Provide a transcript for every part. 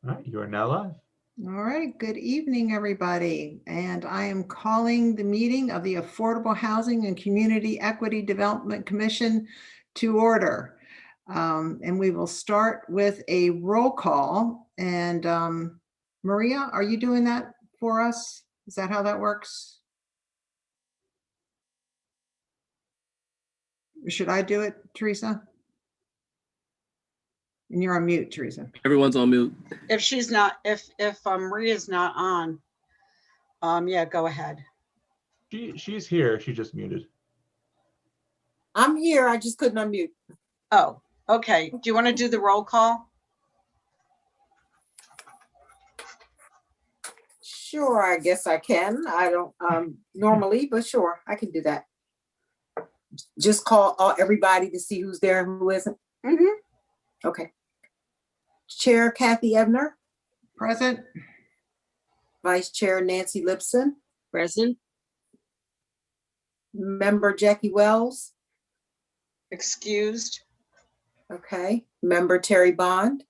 All right, you are now live. All right, good evening, everybody. And I am calling the meeting of the Affordable Housing and Community Equity Development Commission to order. And we will start with a roll call. And Maria, are you doing that for us? Is that how that works? Or should I do it, Teresa? And you're on mute, Teresa. Everyone's on mute. If she's not, if Maria's not on, yeah, go ahead. She's here. She just muted. I'm here. I just couldn't unmute. Oh, okay. Do you want to do the roll call? Sure, I guess I can. I don't normally, but sure, I can do that. Just call everybody to see who's there and who isn't. Okay. Chair Kathy Ebner. Present. Vice Chair Nancy Lipson. Present. Member Jackie Wells. Excused. Okay. Member Terry Bond.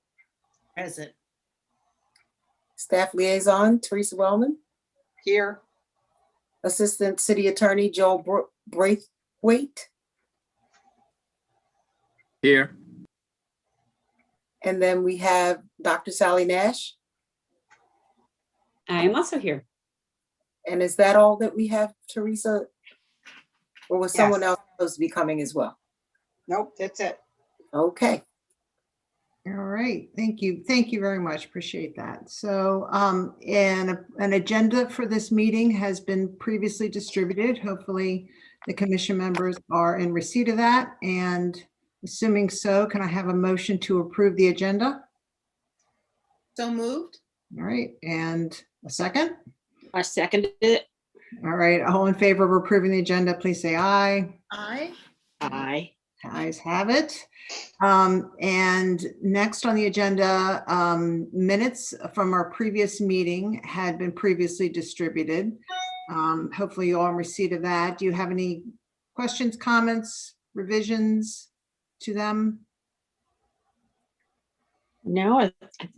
Present. Staff Liaison Teresa Wellman. Here. Assistant City Attorney Joel Braithwaite. Here. And then we have Dr. Sally Nash. I am also here. And is that all that we have, Teresa? Or was someone Yes. else supposed to be coming as well? Nope, that's it. Okay. All right, thank you. Thank you very much. Appreciate that. So an agenda for this meeting has been previously distributed. Hopefully the commission members are in receipt of that. And assuming so, can I have a motion to approve the agenda? So moved. All right, and a second? I seconded it. All right, all in favor of approving the agenda, please say aye. Aye. Aye. Ayes have it. And next on the agenda, minutes from our previous meeting had been previously distributed. Hopefully you all in receipt of that. Do you have any questions, comments, revisions to them? No, I think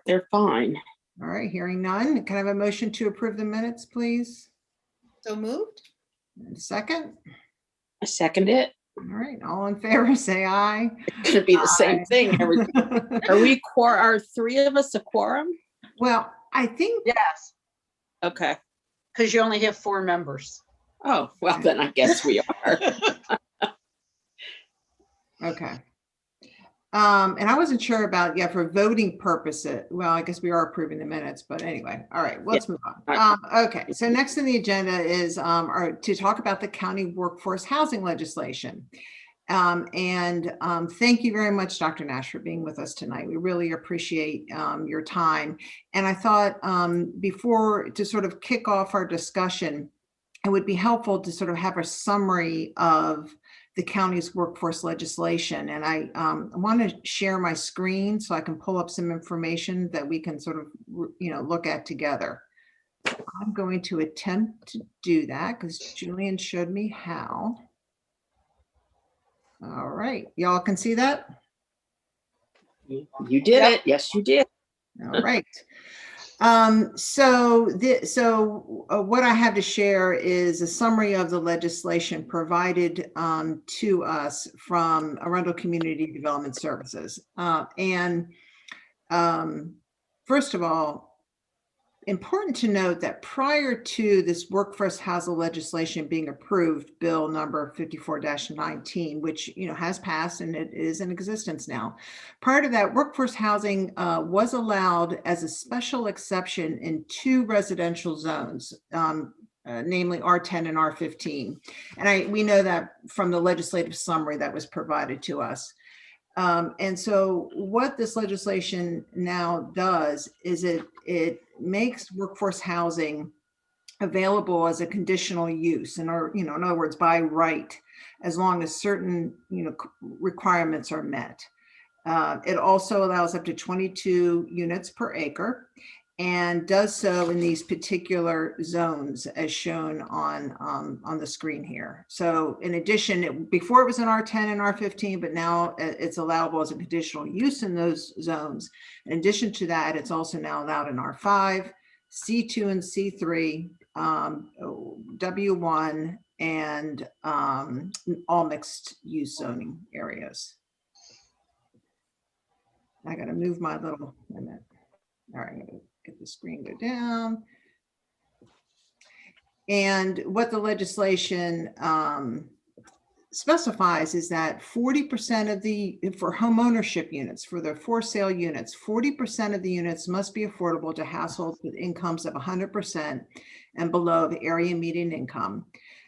they're fine. All right, hearing none. Can I have a motion to approve the minutes, please? So moved. And a second? I second it. All right, all in favor, say aye. It could be the same thing. Are three of us a quorum? Well, I think, Yes, Okay. because you only have 4 members. Oh, well, then I guess we are. okay. And I wasn't sure about, for voting purposes. Well, I guess we are approving the minutes, but anyway, all right, let's move on. Okay, so next on the agenda is to talk about the county workforce housing legislation. Thank you very much, Dr. Nash, for being with us tonight. We really appreciate your time. And I thought before to sort of kick off our discussion, it would be helpful to sort of have a summary of the county's workforce legislation. And I want to share my screen so I can pull up some information that we can sort of, look at together. I'm going to attempt to do that because Julian showed me how. All right, y'all can see that? You did it. Yes, you did. All right. So what I have to share is a summary of the legislation provided to us from Arundel Community Development Services. First of all, important to note that prior to this workforce housing legislation being approved, bill number 54-19, which has passed and it is in existence now. Prior to that, workforce housing was allowed as a special exception in 2 residential zones, namely R10 and R15. And we know that from the legislative summary that was provided to us. And so what this legislation now does is it makes workforce housing available as a conditional use, in other words, by right, as long as certain, requirements are met. It also allows up to 22 units per acre. and does so in these particular zones as shown on the screen here. So in addition, before it was an R10 and R15, but now it's allowable as a conditional use in those zones. In addition to that, it's also now allowed in R5, C2 and C3, W1, and all mixed use zoning areas. I gotta move my little, wait a minute. All right, I'm gonna get the screen go down. And what the legislation specifies is that 40% of for home ownership units, for the for sale units, 40% of the units must be affordable to households with incomes of 100% and below the area median income.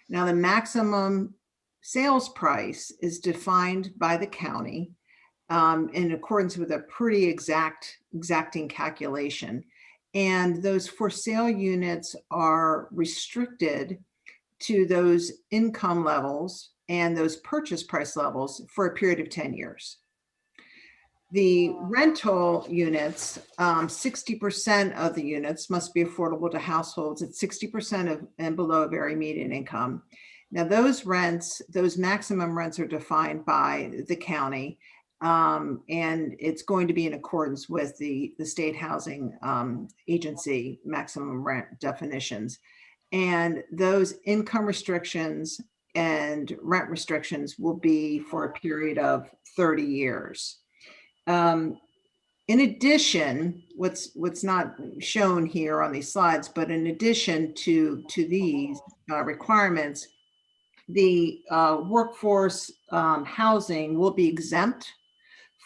Now, the maximum sales price is defined by the county in accordance with a pretty exacting calculation. And those for sale units are restricted to those income levels and those purchase price levels for a period of 10 years. The rental units, 60% of the units must be affordable to households at 60% of and below very median income. Now those rents, those maximum rents are defined by the county, and it's going to be in accordance with the state housing agency maximum rent definitions. And those income restrictions and rent restrictions will be for a period of 30 years. In addition, what's not shown here on these slides, but in addition to these requirements, the workforce housing will be exempt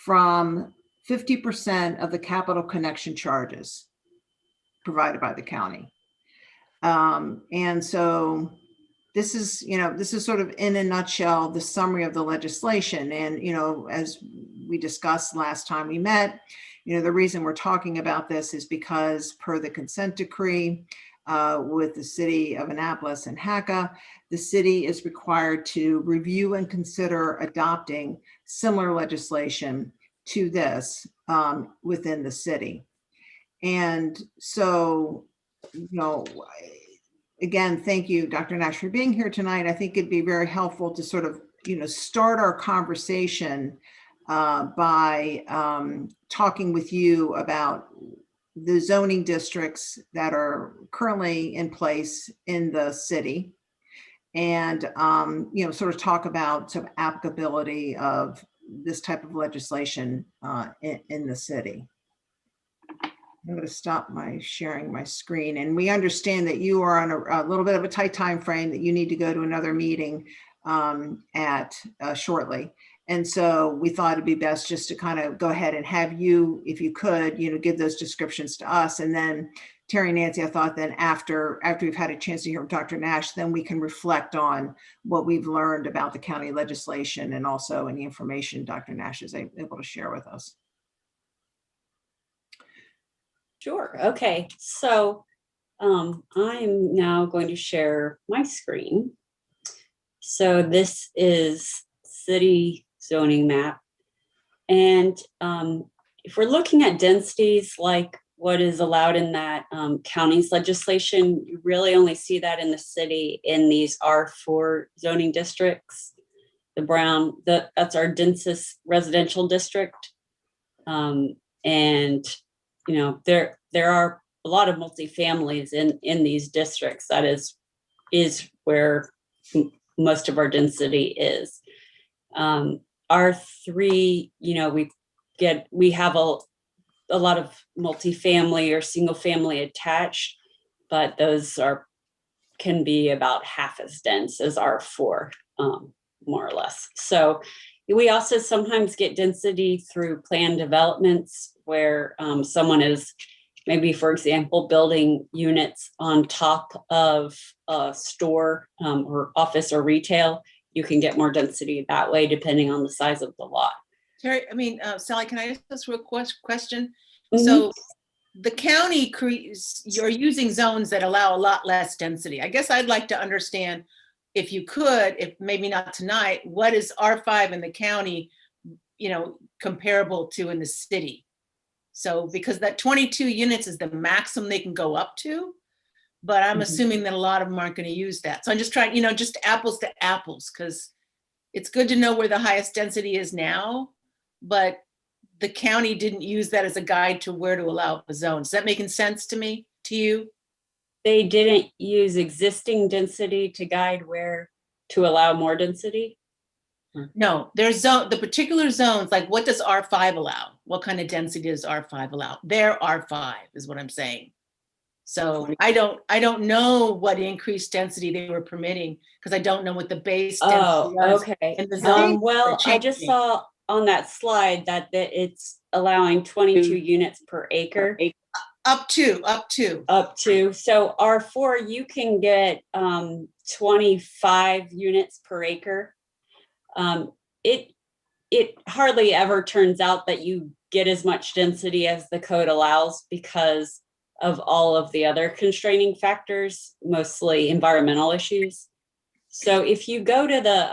from 50% of the capital connection charges provided by the county. And so this is sort of in a nutshell, the summary of the legislation. And, as we discussed last time we met, the reason we're talking about this is because per the consent decree with the city of Annapolis and HACA, the city is required to review and consider adopting similar legislation to this within the city. And so, again, thank you, Dr. Nash, for being here tonight. I think it'd be very helpful to sort of, start our conversation by talking with you about the zoning districts that are currently in place in the city, and sort of talk about some applicability of this type of legislation in the city. I'm going to stop my sharing my screen, and we understand that you are on a little bit of a tight time frame, that you need to go to another meeting shortly. And so we thought it'd be best just to kind of go ahead and have you, if you could, give those descriptions to us. And then Terry, Nancy, I thought then after we've had a chance to hear from Dr. Nash, then we can reflect on what we've learned about the county legislation and also any information Dr. Nash is able to share with us. Sure. Okay. So I'm now going to share my screen. So this is city zoning map. And if we're looking at densities like what is allowed in that county's legislation, you really only see that in the city in these R4 zoning districts. The brown, that's our densest residential district. And there are a lot of multifamilies in these districts. That is where most of our density is. R3, we have a lot of multifamily or single family attached, but those can be about half as dense as R4, more or less. So we also sometimes get density through planned developments where someone is maybe, for example, building units on top of a store or office or retail. You can get more density that way, depending on the size of the lot. Terry, Sally, can I ask this real question? Mm-hmm. So the county you're using zones that allow a lot less density. I guess I'd like to understand, if you could, if maybe not tonight, what is R5 in the county, comparable to in the city? So because that 22 units is the maximum they can go up to, but I'm Mhm. assuming that a lot of them aren't going to use that. So I'm just trying, just apples to apples, because it's good to know where the highest density is now, but the county didn't use that as a guide to where to allow a zone. Is that making sense to you? They didn't use existing density to guide where to allow more density? No, there's the particular zones, like what does R5 allow? What kind of density does R5 allow? Their R5 is what I'm saying. So I don't know what increased density they were permitting, because I don't know what the base Oh, density was. okay. And the zones Well, are I just changing. saw on that slide that it's allowing 22 units per acre. Up to. Up to, so R4, you can get 25 units per acre. It hardly ever turns out that you get as much density as the code allows because of all of the other constraining factors, mostly environmental issues. So if you go to the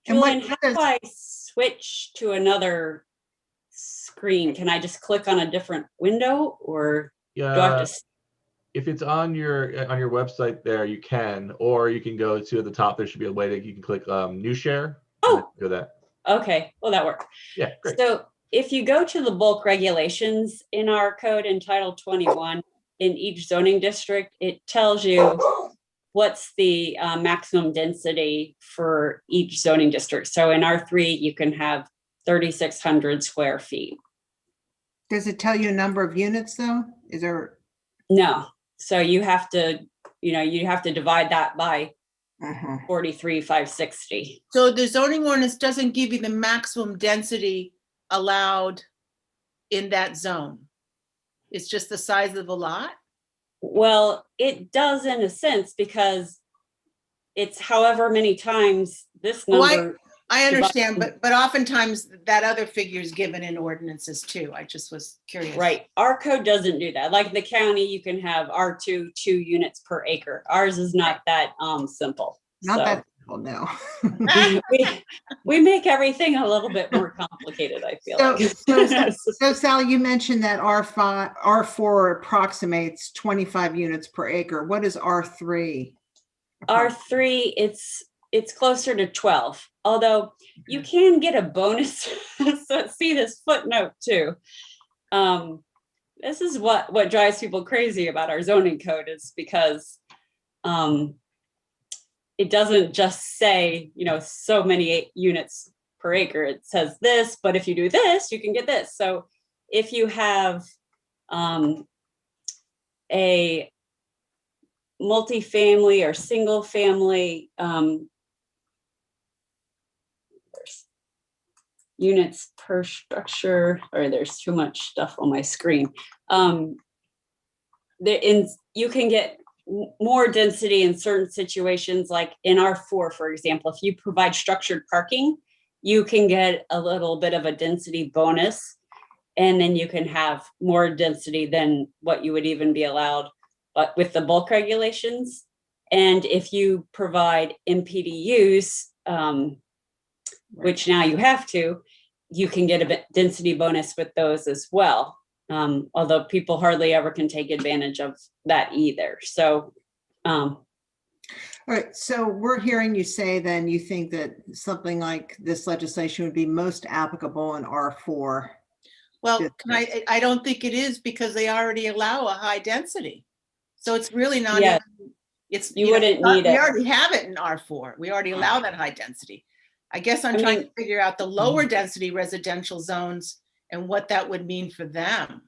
And Julian, what how does- do I switch to another screen? Can I just click on a different window, or do I have Yeah, to? if it's on your website there, you can, or you can go to the top. There should be a way that you can click new share. and then Oh, do that. okay. Well, that worked. Yeah, great. So if you go to the bulk regulations in our code in Title 21, in each zoning district, it tells you what's the maximum density for each zoning district. So in R3, you can have 3,600 square feet. Does it tell you a number of units though? Is there? No, so you have to divide that by Mhm. 43,560. So the zoning ordinance doesn't give you the maximum density allowed in that zone. It's just the size of the lot? Well, it does in a sense, because it's however many times this Oh, number. I understand, but oftentimes that other figure is given in ordinances too. I just was curious. Right, our code doesn't do that. Like the county, you can have R2, 2 units per acre. Ours is not that simple. Not So that simple, no. we make everything a little bit more complicated, I feel like. So Sally, you mentioned that R4 approximates 25 units per acre. What is R3? R3, it's closer to 12, although you can get a bonus. So see this footnote too. This is what drives people crazy about our zoning code, is because it doesn't just say, so many units per acre. It says this, but if you do this, you can get this. So if you have a multifamily or single family units per structure, or there's too much stuff on my screen. You can get more density in certain situations, like in R4, for example. If you provide structured parking, you can get a little bit of a density bonus, and then you can have more density than what you would even be allowed, but with the bulk regulations. And if you provide MPDUs, which now you have to, you can get a density bonus with those as well. Although people hardly ever can take advantage of that either. So, All right, so we're hearing you say then you think that something like this legislation would be most applicable in R4. Well, I don't think it is, because they already allow a high density. So it's really not Yeah, even, it's. you wouldn't need We it. already have it in R4. We already allow that high density. I guess I'm trying to figure out the lower density residential zones and what that would mean for them.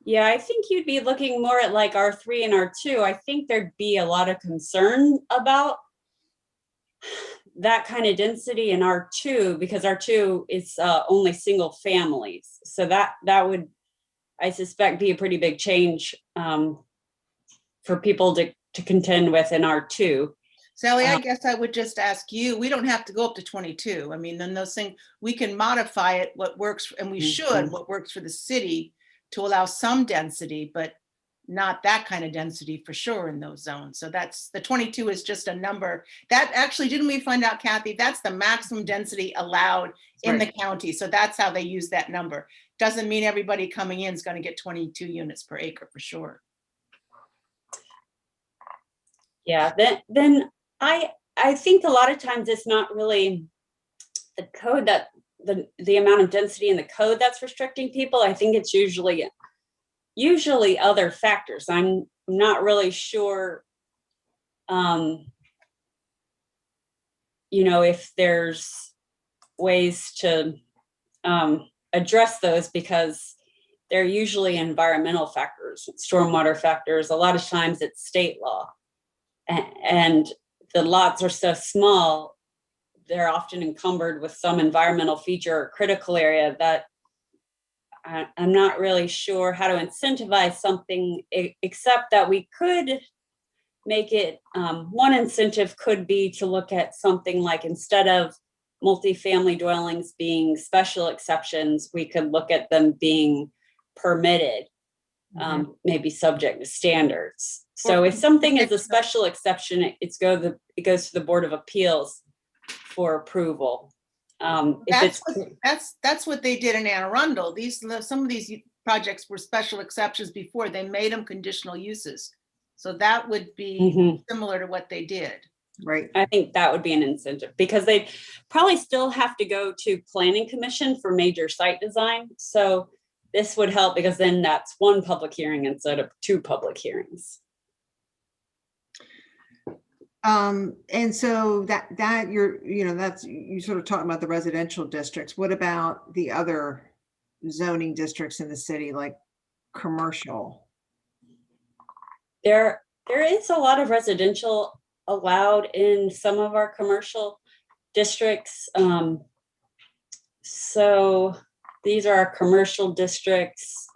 Yeah, I think you'd be looking more at like R3 and R2. I think there'd be a lot of concern about that kind of density in R2, because R2 is only single families. So that would, I suspect, be a pretty big change for people to contend with in R2. Sally, I guess I would just ask you, we don't have to go up to 22. I mean, then those things, we can modify it, what works, and we should, what works for the city to allow some density, but not that kind of density for sure in those zones. So that's, the 22 is just a number. That actually, didn't we find out, Kathy, that's the maximum density allowed in the county. So that's how they use that number. Doesn't mean everybody coming in is going to get 22 units per acre for sure. Yeah, then I think a lot of times it's not really the code that the amount of density in the code that's restricting people. I think it's usually other factors. I'm not really sure, if there's ways to address those, because they're usually environmental factors, stormwater factors. A lot of times it's state law. And the lots are so small, they're often encumbered with some environmental feature or critical area that I'm not really sure how to incentivize something, except that we could make it, one incentive could be to look at something like, instead of multifamily dwellings being special exceptions, we could look at them being permitted, maybe subject to standards. So if something is a special exception, it goes to the Board of Appeals for approval. That's what they did in Anne Arundel. Some of these projects were special exceptions before. They made them conditional uses. So that would be similar to what they did. Right. I think that would be an incentive, because they probably still have to go to Planning Commission for major site design. So this would help, because then that's one public hearing instead of 2 public hearings. And so that that's, you sort of talking about the residential districts. What about the other zoning districts in the city, like commercial? There is a lot of residential allowed in some of our commercial districts. So these are our commercial districts.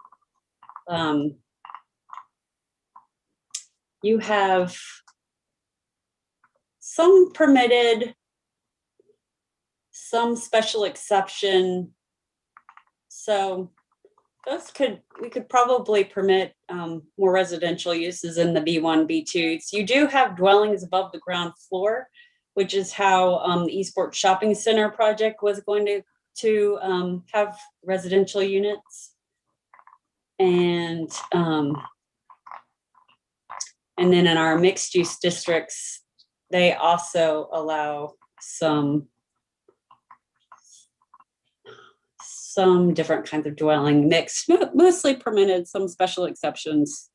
You have some permitted, some special exception. So we could probably permit more residential uses in the B1, B2s. You do have dwellings above the ground floor, which is how the Eastport Shopping Center project was going to have residential units. And then in our mixed use districts, they also allow some different kinds of dwelling, mixed, mostly permitted, some special exceptions.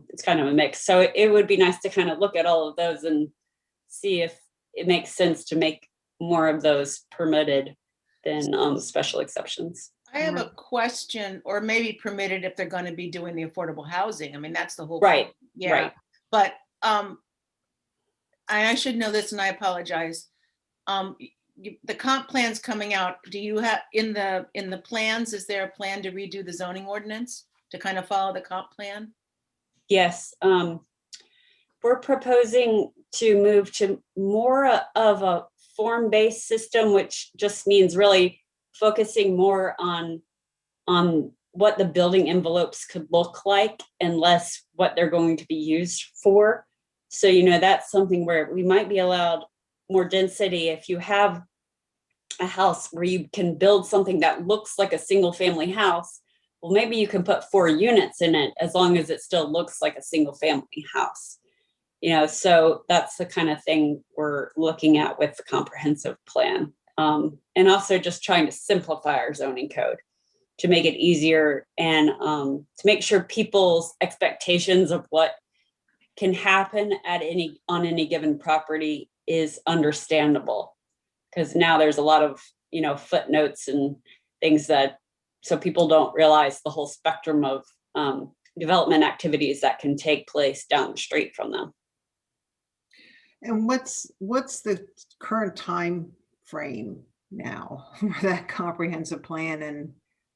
It's kind of a mix. So it would be nice to kind of look at all of those and see if it makes sense to make more of those permitted than special exceptions. I have a question, or maybe permitted if they're going to be doing the affordable housing. I mean, that's the whole Right. point. Yeah. Right. But I should know this, and I apologize. The comp plan's coming out. Do you have in the plans? Is there a plan to redo the zoning ordinance to kind of follow the comp plan? Yes. We're proposing to move to more of a form-based system, which just means really focusing more on what the building envelopes could look like and less what they're going to be used for. So, that's something where we might be allowed more density. If you have a house where you can build something that looks like a single family house, well, maybe you can put 4 units in it as long as it still looks like a single family house. So that's the kind of thing we're looking at with the comprehensive plan. And also just trying to simplify our zoning code to make it easier and to make sure people's expectations of what can happen on any given property is understandable. Because now there's a lot of, footnotes and things so people don't realize the whole spectrum of development activities that can take place down the street from them. And what's the current time frame now for that comprehensive plan and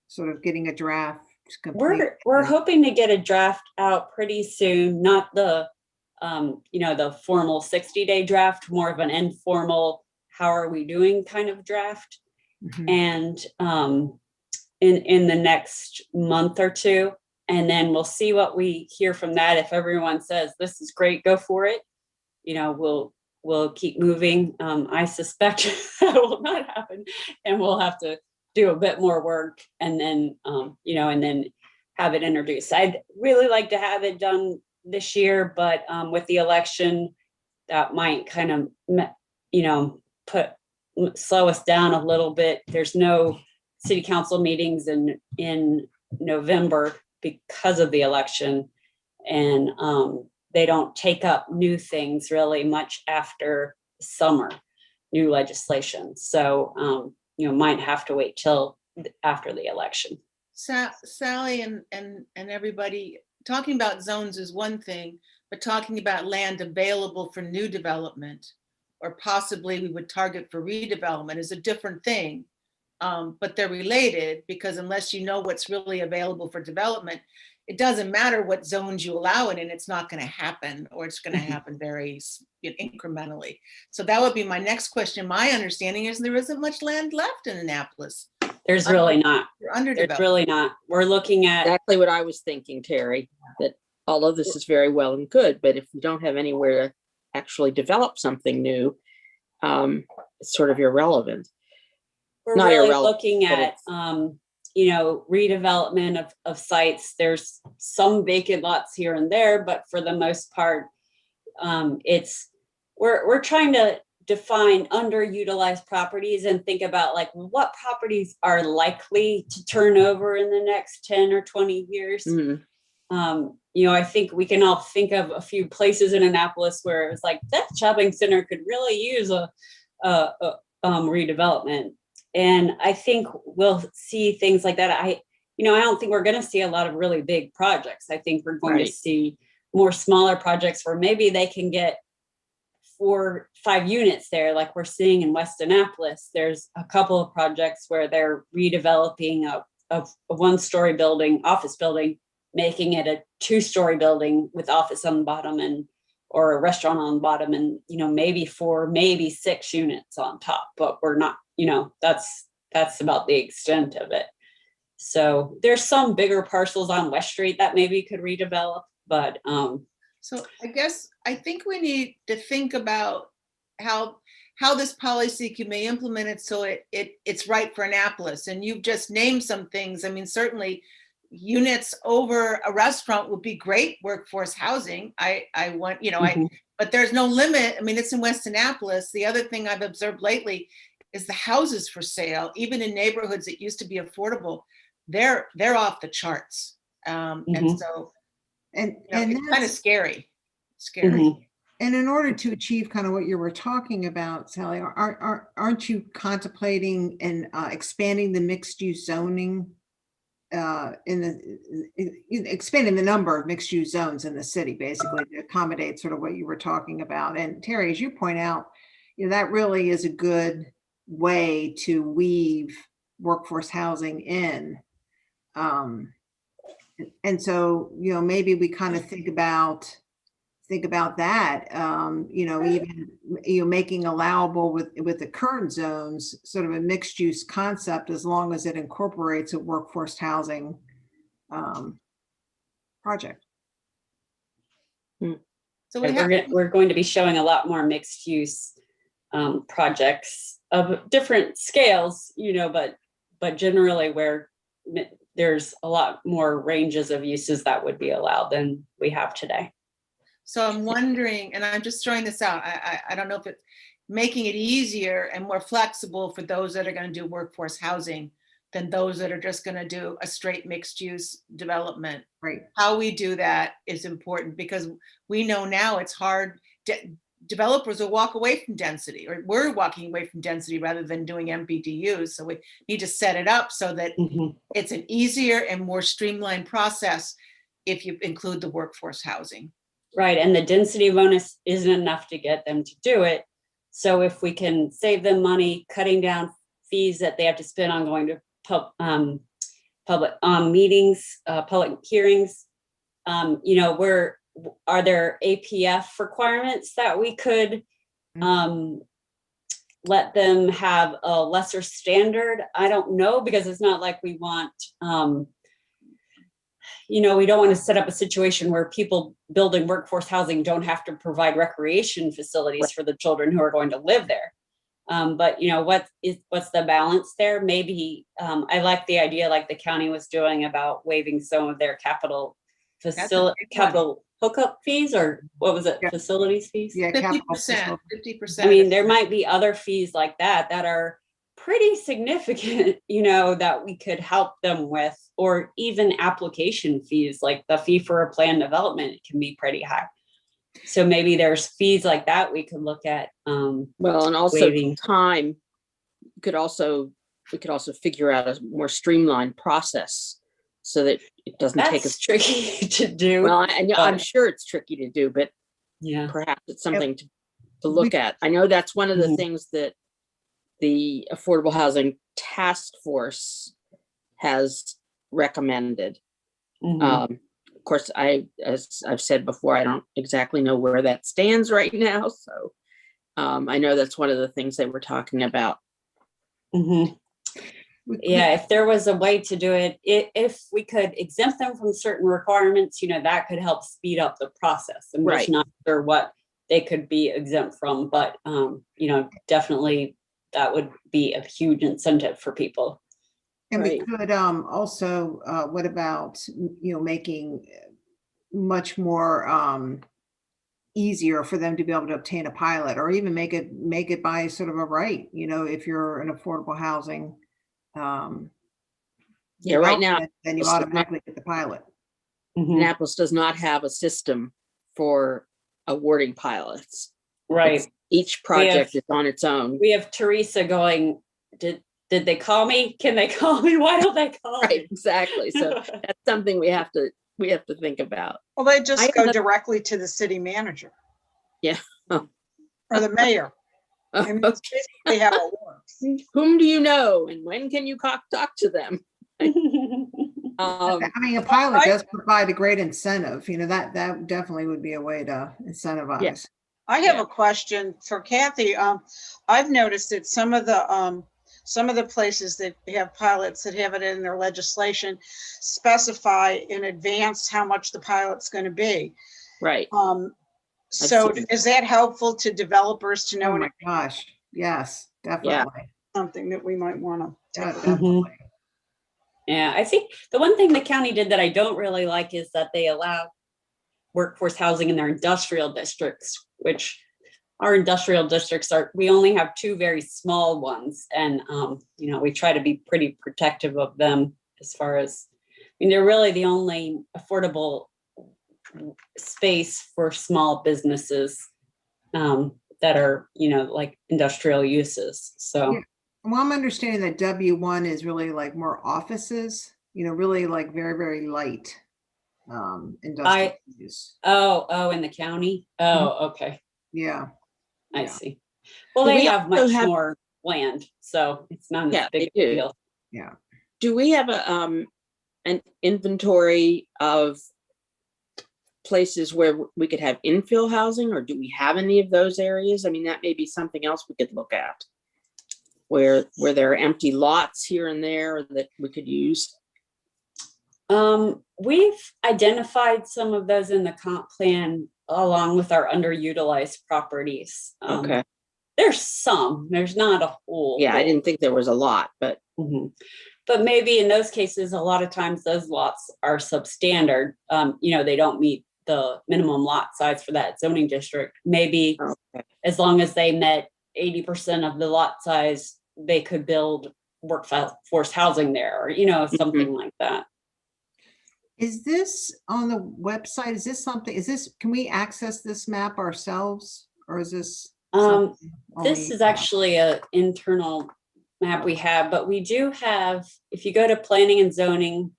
sort of getting a draft complete? We're hoping to get a draft out pretty soon, not the the formal 60-day draft, more of an informal how are we doing kind of draft. And in the next month or two, And then we'll see what we hear from that. If everyone says, this is great, go for it, we'll keep moving. I suspect that will not happen, and we'll have to do a bit more work and then, and then have it introduced. I'd really like to have it done this year, but with the election, that might kind of, slow us down a little bit. There's no city council meetings in November because of the election, and they don't take up new things really much after summer, new legislation. So, might have to wait till after the election. Sally and everybody, talking about zones is one thing, but talking about land available for new development, or possibly we would target for redevelopment, is a different thing. But they're related, because unless you know what's really available for development, it doesn't matter what zones you allow it in, it's not going to happen, or it's going to happen very incrementally. So that would be my next question. My understanding is there isn't much land left in Annapolis. There's really not. Underdeveloped. There's really not. We're looking at Exactly what I was thinking, Terry, that all of this is very well and good, but if we don't have anywhere to actually develop something new, it's sort of irrelevant. We're Not really irrelevant, looking but at, redevelopment of sites. There's some vacant lots here and there, but for the most part, we're trying to define underutilized properties and think about like what properties are likely to turn over in the next 10 or 20 years. Mhm. I think we can all think of a few places in Annapolis where it's like that shopping center could really use a redevelopment. And I think we'll see things like that. I don't think we're going to see a lot of really big projects. I think we're going to see more smaller projects where maybe they can get 4 or 5 units there, like we're seeing in West Annapolis. There's a couple of projects where they're redeveloping a 1-story building, office building, making it a 2-story building with office on the bottom or a restaurant on the bottom, and maybe 4, maybe 6 units on top. But we're not, that's about the extent of it. So there's some bigger parcels on West Street that maybe could redevelop, but So I think we need to think about how this policy can be implemented so it's right for Annapolis. And you've just named some things. I mean, certainly units over a restaurant would be great workforce housing. I want, but there's no limit. I mean, it's in West Annapolis. The other thing I've observed lately is the houses for sale, even in neighborhoods that used to be affordable, they're off the charts. And so, And it's kind of that's, scary. and in order to achieve kind of what you were talking about, Sally, aren't you contemplating and expanding the mixed use zoning, expanding the number of mixed use zones in the city, basically to accommodate sort of what you were talking about? And Terry, as you point out, that really is a good way to weave workforce housing in. And so, maybe we kind of think about that, even, making allowable with the current zones, sort of a mixed use concept, as long as it incorporates a workforce housing project. So we're going to be showing a lot more mixed use projects of different scales, but generally where there's a lot more ranges of uses that would be allowed than we have today. So I'm wondering, and I'm just throwing this out, I don't know if it's making it easier and more flexible for those that are going to do workforce housing than those that are just going to do a straight mixed use development. Right. How we do that is important, because we know now it's hard. Developers will walk away from density, or we're walking away from density rather than doing MPDUs. So we need to set it up so that it's an easier and more streamlined process if you include the workforce housing. Right, and the density bonus isn't enough to get them to do it. So if we can save them money, cutting down fees that they have to spend on going to public meetings, public hearings, are there APF requirements that we could let them have a lesser standard? I don't know, because it's not like we want you know, we don't want to set up a situation where people building workforce housing don't have to provide recreation facilities for the children who are going to live there. But you know, what's the balance there? Maybe I like the idea, like the county was doing, about waiving some of their capital hookup fees, or what was it, Yeah. facilities fees? Yeah, 50%, 50%. I mean, there might be other fees like that that are pretty significant, you know, that we could help them with, or even application fees, like the fee for a plan development can be pretty high. So maybe there's fees like that we could look at. Well, and also waiving. time, we could also figure out a more streamlined process so that it doesn't take That's us. tricky to do. Well, I know, I'm but- sure it's tricky to do, but Yeah. perhaps it's something to look at. I know that's one of the Mhm. things that the Affordable Housing Task Force has recommended. Mhm. Of course, as I've said before, I don't exactly know where that stands right now. So I know that's one of the things they were talking about. Mhm. Yeah, if there was a way to do it, if we could exempt them from certain requirements, you know, that could help speed up the process. I'm Right. just not sure what they could be exempt from, but you know, definitely that would be a huge incentive for people. And we Right. could also, what about, you know, making much more easier for them to be able to obtain a pilot, or even make it by sort of a right, you know, if you're an affordable housing. Yeah, right now, development, then you it's not- automatically get the pilot. Mhm. Annapolis does not have a system for awarding pilots. Right. Each project is on its own. We have Teresa going, did they call me? Can they call me? Why don't they call Right, me? exactly. So that's something we have to think about. Well, they just I go have- directly to the city manager Yeah. or the mayor. I mean, it's basically how it works. Whom do you know, and when can you talk to them? Having a pilot does provide a great incentive, you know, that definitely would be a way to incentivize. I have Yeah. a question for Kathy. I've noticed that some of the places that have pilots that have it in their legislation specify in advance how much the pilot's going to be. Right. So seen is that helpful to developers to know Oh in my advance? gosh, yes, definitely. Something that we might want to Yeah, take? definitely. Yeah, I think the one thing the county did that I don't really like is that they allow workforce housing in their industrial districts, which our industrial districts we only have two very small ones. And, you know, we try to be pretty protective of them as far as, I mean, they're really the only affordable space for small businesses that are, you know, like industrial uses. So. Yeah. Well, I'm understanding that W1 is really like more offices, you know, really like very, very light industrial use. Oh, in the county? Oh, okay. Yeah. I Yeah. see. Well, Do they we have also much have- more land, so it's not Yeah, as big they a do. deal. Yeah. Do we have an inventory of places where we could have infill housing, or do we have any of those areas? I mean, that may be something else we could look at. Where there are empty lots here and there that we could use. We've identified some of those in the comp plan along with our underutilized properties. Okay. There's some, there's not a whole. Yeah, I didn't think there was a lot, but Mhm. But maybe in those cases, a lot of times those lots are substandard. You know, they don't meet the minimum lot size for that zoning district. Maybe okay. as long as they met 80% of the lot size, they could build workforce housing there, or, you know, something like that. Is this on the website? Can we access this map ourselves, or is this? something This only- is actually a internal map we have, but we do have, if you go to planning and zoning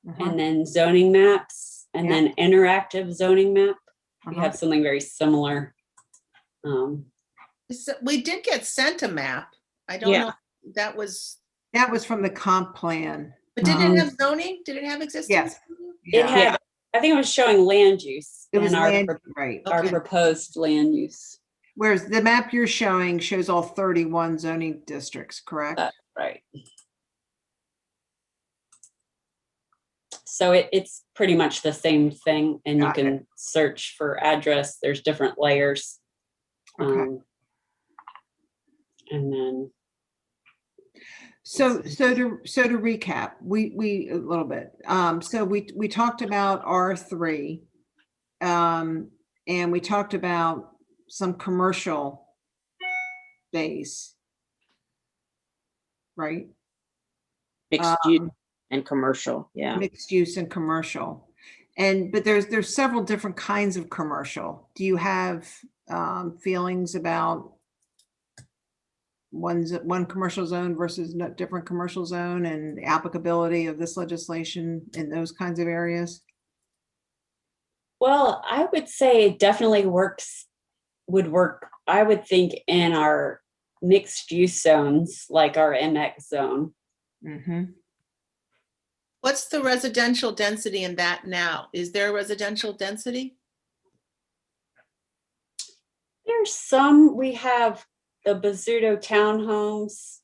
Uh-huh, and then zoning maps and Yeah. then interactive zoning map, we uh-huh. have something very similar. We did get sent a map. I don't Yeah. know, if that was, That was from the comp plan. but did it have zoning? Did it have existing? Yes. zoning? It Yeah. had, I think it was showing land use. It was and our land, pro- right. Our Okay. proposed land use, Whereas the map you're showing shows all 31 zoning districts, correct? right? So it's pretty much the same thing, and you Got it. can search for address. There's different layers. Okay. And then, So to recap, we a little bit. So we talked about R3, and we talked about some commercial space, right? Mixed use and commercial, yeah. Mixed use and commercial. But there's several different kinds of commercial. Do you have feelings about one commercial zone versus different commercial zone and the applicability of this legislation in those kinds of areas? well, I would say it definitely would work, I would think, in our mixed use zones, like our MX zone. Mm-hmm. What's the residential density in that now? Is there residential density? There's some, we have the Bizzuto townhomes.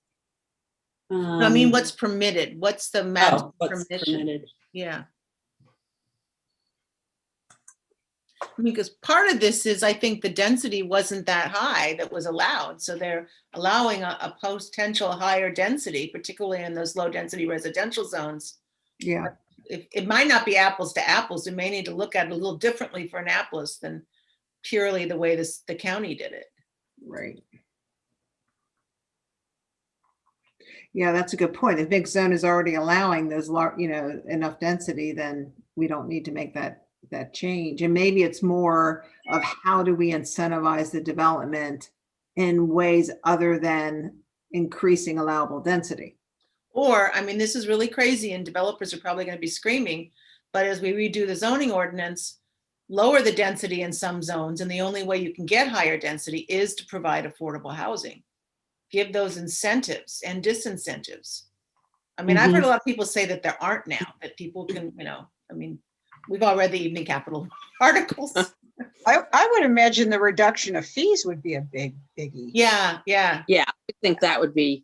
No, I mean, what's permitted? What's the maximum what's permission? permitted? Yeah. Because part of this is, I think the density wasn't that high that was allowed. So they're allowing a potential higher density, particularly in those low density residential zones. Yeah. It might not be apples to apples. We may need to look at it a little differently for Annapolis than purely the way the county did it. Right. Yeah, that's a good point. If mixed zone is already allowing those enough density, then we don't need to make that change. And maybe it's more of how do we incentivize the development in ways other than increasing allowable density. Or, I mean, this is really crazy and developers are probably going to be screaming, but as we redo the zoning ordinance, lower the density in some zones, and the only way you can get higher density is to provide affordable housing. Give those incentives and disincentives. I mean, I've heard a lot of people say that there aren't now, that people can, I mean, we've all read the Evening Capital articles. I would imagine the reduction of fees would be a biggie. Yeah. Yeah, I think that would be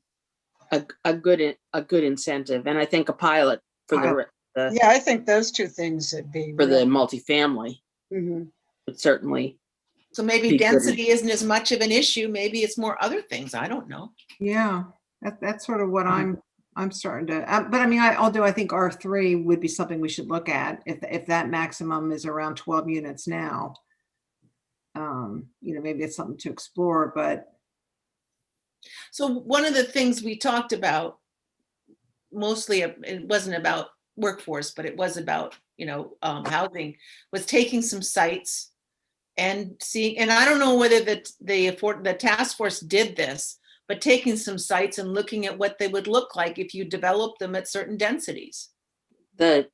a good incentive, and I think a pilot for Yeah, I think those two things would be for the multifamily Mhm. would certainly. So maybe Be good. density isn't as much of an issue. Maybe it's more other things. I don't know. Yeah, that's sort of what I'm starting to, but I mean, although I think R3 would be something we should look at if that maximum is around 12 units now. Maybe it's something to explore, but. So one of the things we talked about, mostly it wasn't about workforce, but it was about, housing, was taking some sites and seeing, and I don't know whether the task force did this, but taking some sites and looking at what they would look like if you developed them at certain densities. I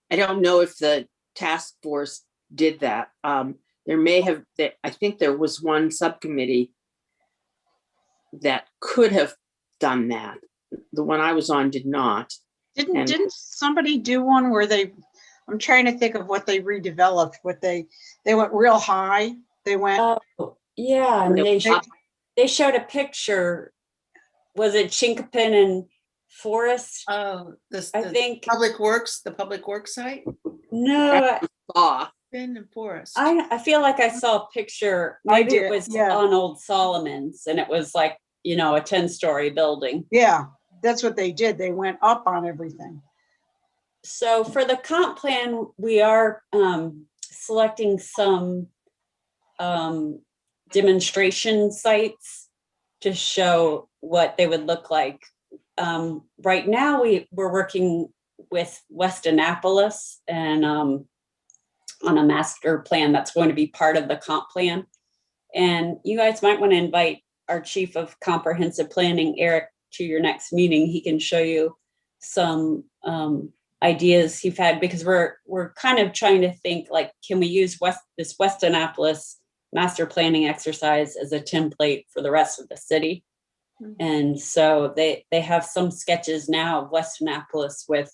don't know if the task force did that. There may have, I think there was one subcommittee that could have done that. The one I was on did not. Didn't somebody do one where I'm trying to think of what they redeveloped, they went real high. They went. Yeah, and they showed a picture. Was it Chinkopin and Forest? Oh, I think Public Works, the Public Works site? No. Chinkopin and Forest. I feel like I saw a picture. Maybe it was on Old Solomon's, and it was like, a 10-story building. Yeah, that's what they did. They went up on everything. So for the comp plan, we are selecting some demonstration sites to show what they would look like. Right now, we're working with West Annapolis and on a master plan that's going to be part of the comp plan. And you guys might want to invite our Chief of Comprehensive Planning, Eric, to your next meeting. He can show you some ideas he's had, because we're kind of trying to think, like, can we use this West Annapolis master planning exercise as a template for the rest of the city? Mm-hmm. And so they have some sketches now of West Annapolis with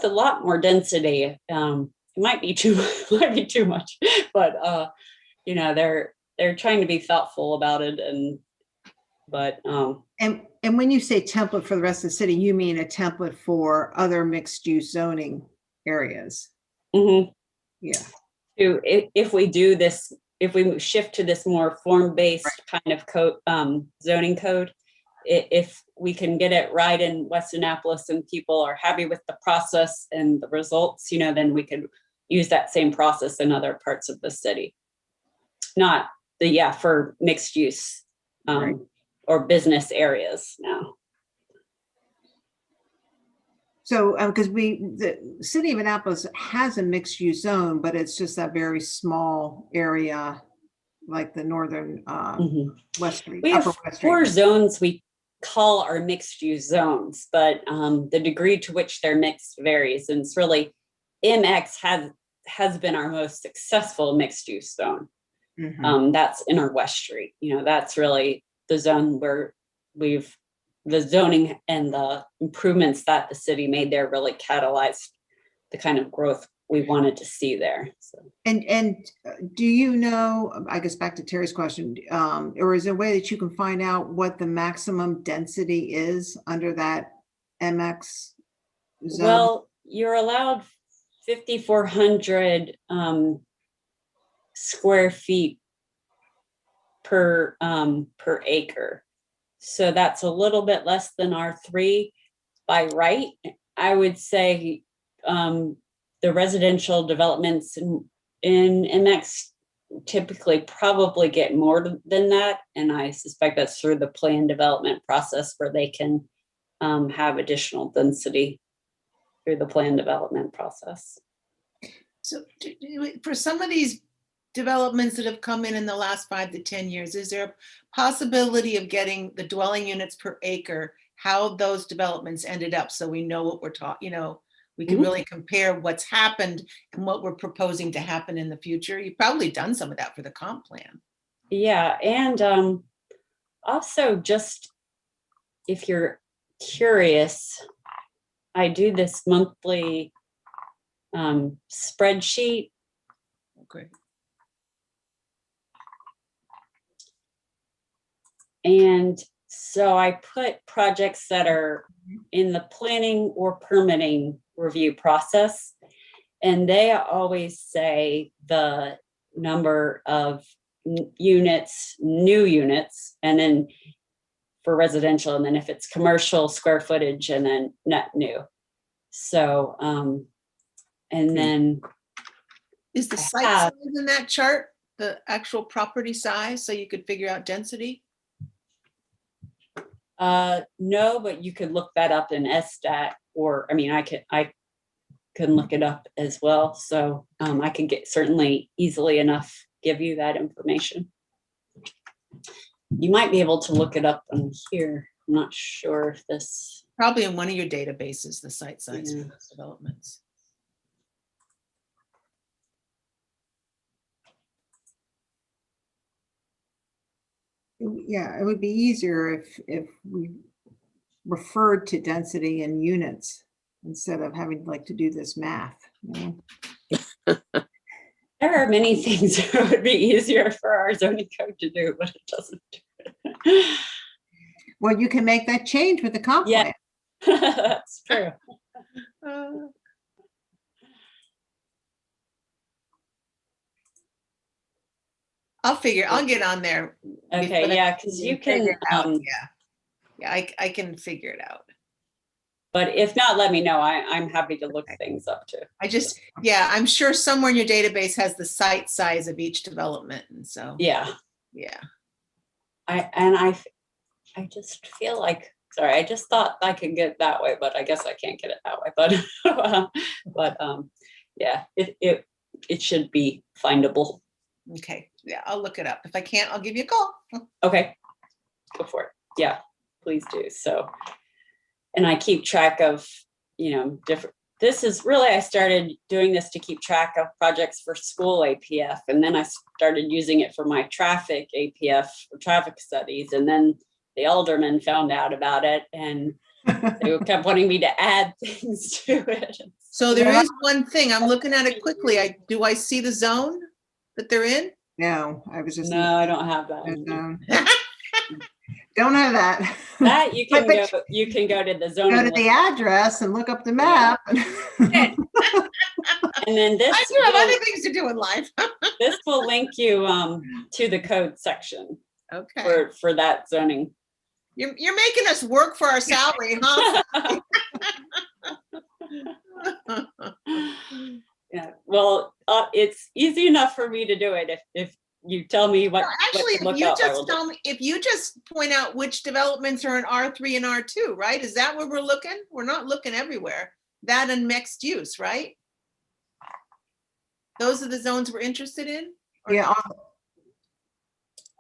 a lot more density. It might be too much, but they're trying to be thoughtful about it. And when you say template for the rest of the city, you mean a template for other mixed use zoning areas. Mhm. Yeah. If we do this, if we shift to this more form-based kind of code, zoning code, if we can get it right in West Annapolis and people are happy with the process and the results, then we could use that same process in other parts of the city. Not for mixed use Right. or business areas now. So, because the city of Annapolis has a mixed use zone, but it's just that very small area, like the northern Mhm. West Street, We Upper have West Street. 4 zones we call our mixed use zones, but the degree to which they're mixed varies. And it's really, MX has been our most successful mixed use zone. Mhm. That's in our West Street. That's really the zone where the zoning and the improvements that the city made there really catalyzed the kind of growth we wanted to see there. So. And do you know, I guess back to Terry's question, or is there a way that you can find out what the maximum density is under that MX zone? Well, you're allowed 5,400 square feet per acre. So that's a little bit less than R3 by right. I would say the residential developments in MX typically probably get more than that. And I suspect that's through the plan development process where they can have additional density through the plan development process. So for some of these developments that have come in the last 5 to 10 years, is there a possibility of getting the dwelling units per acre, how those developments ended up, so we know what we're talking, we can really compare what's happened and what we're proposing to happen in the future? You've probably done some of that for the comp plan. Yeah, and also just if you're curious, I do this monthly spreadsheet. Okay. And so I put projects that are in the planning or permitting review process. And they always say the number of units, new units, and then for residential, and then if it's commercial, square footage, and then net new. So, and then. Is the site size in that chart the actual property size, so you could figure out density? No, but you could look that up in SStat, or I can look it up as well. So I can certainly easily enough give you that information. You might be able to look it up on here. I'm not sure if this. Probably in one of your databases, the site size for those developments. Yeah, it would be easier if we referred to density in units instead of having to do this math. There are many things that would be easier for our zoning code to do, but it doesn't do it. Well, you can make that change with the comp plan. That's true. I'll get on there. Okay, yeah, because you can. I can figure it out. But if not, let me know. I'm happy to look things up too. I'm sure somewhere in your database has the site size of each development, and so. Yeah. I just feel like, sorry, I just thought I could get it that way, but I guess I can't get it that way. But yeah, it should be findable. Okay, yeah, I'll look it up. If I can't, I'll give you a call. Okay, go for it. Yeah, please do. So, and I keep track of, different, this is really, I started doing this to keep track of projects for school APF. And then I started using it for my traffic APF for traffic studies. And then the aldermen found out about it and they kept wanting me to add things to it. So there is one thing, I'm looking at it quickly. Do I see the zone that they're in? No, I was just. No, I don't have that. Don't have that. That you can go. You can go to the zone. Go to the address and look up the map. Yeah. And then this, I do have will- other things to do in life. this will link you to the code section Okay. for that zoning. You're making us work for our salary, huh? Yeah, well, it's easy enough for me to do it if you tell me what. No, actually, what to look if you up, I will just do. tell me, if you just point out which developments are in R3 and R2, right? Is that where we're looking? We're not looking everywhere. That and mixed use, right? Those are the zones we're interested in? Or Yeah,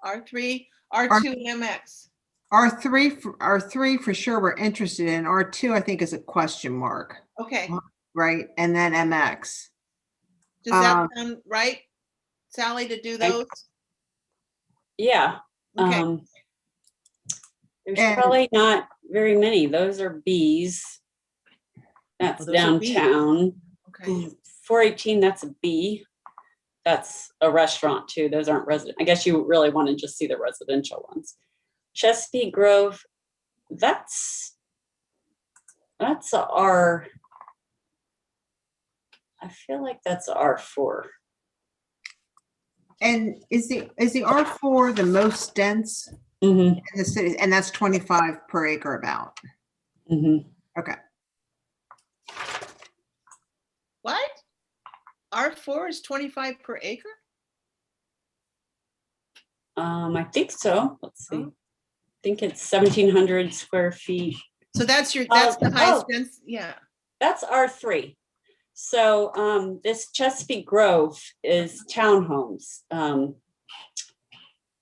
R3, R2, and MX. R3 for sure we're interested in. R2 I think is a question mark, Okay, right? And then MX. does that Um, sound right, Sally, to do Okay. those? Yeah. Okay. There's And- probably not very many. Those are Bs. That's Oh, those are Bs. downtown. Okay. 418, that's a B. That's a restaurant too. Those aren't resident. I guess you really want to just see the residential ones. Chesapeake Grove, that's R. I feel like that's R4. And is the R4 the most dense Mm-hmm, in the city? And that's 25 per acre about. mm-hmm. Okay. What? R4 is 25 per acre? I think so. Let's see. Oh. I think it's 1,700 square feet. So that's that's the highest Oh. dense, yeah. That's R3. So this Chesapeake Grove is townhomes.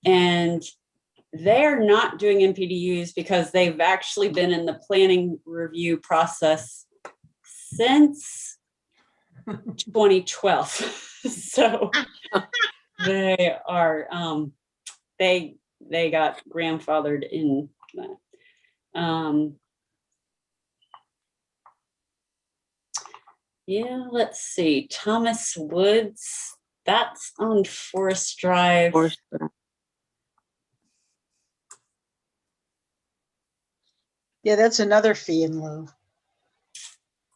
And they're not doing NPDUs because they've actually been in the planning review process since 2012. So they are they got grandfathered in that. Yeah, let's see. Thomas Woods, that's on Forest Drive. Yeah, that's another fee in lieu.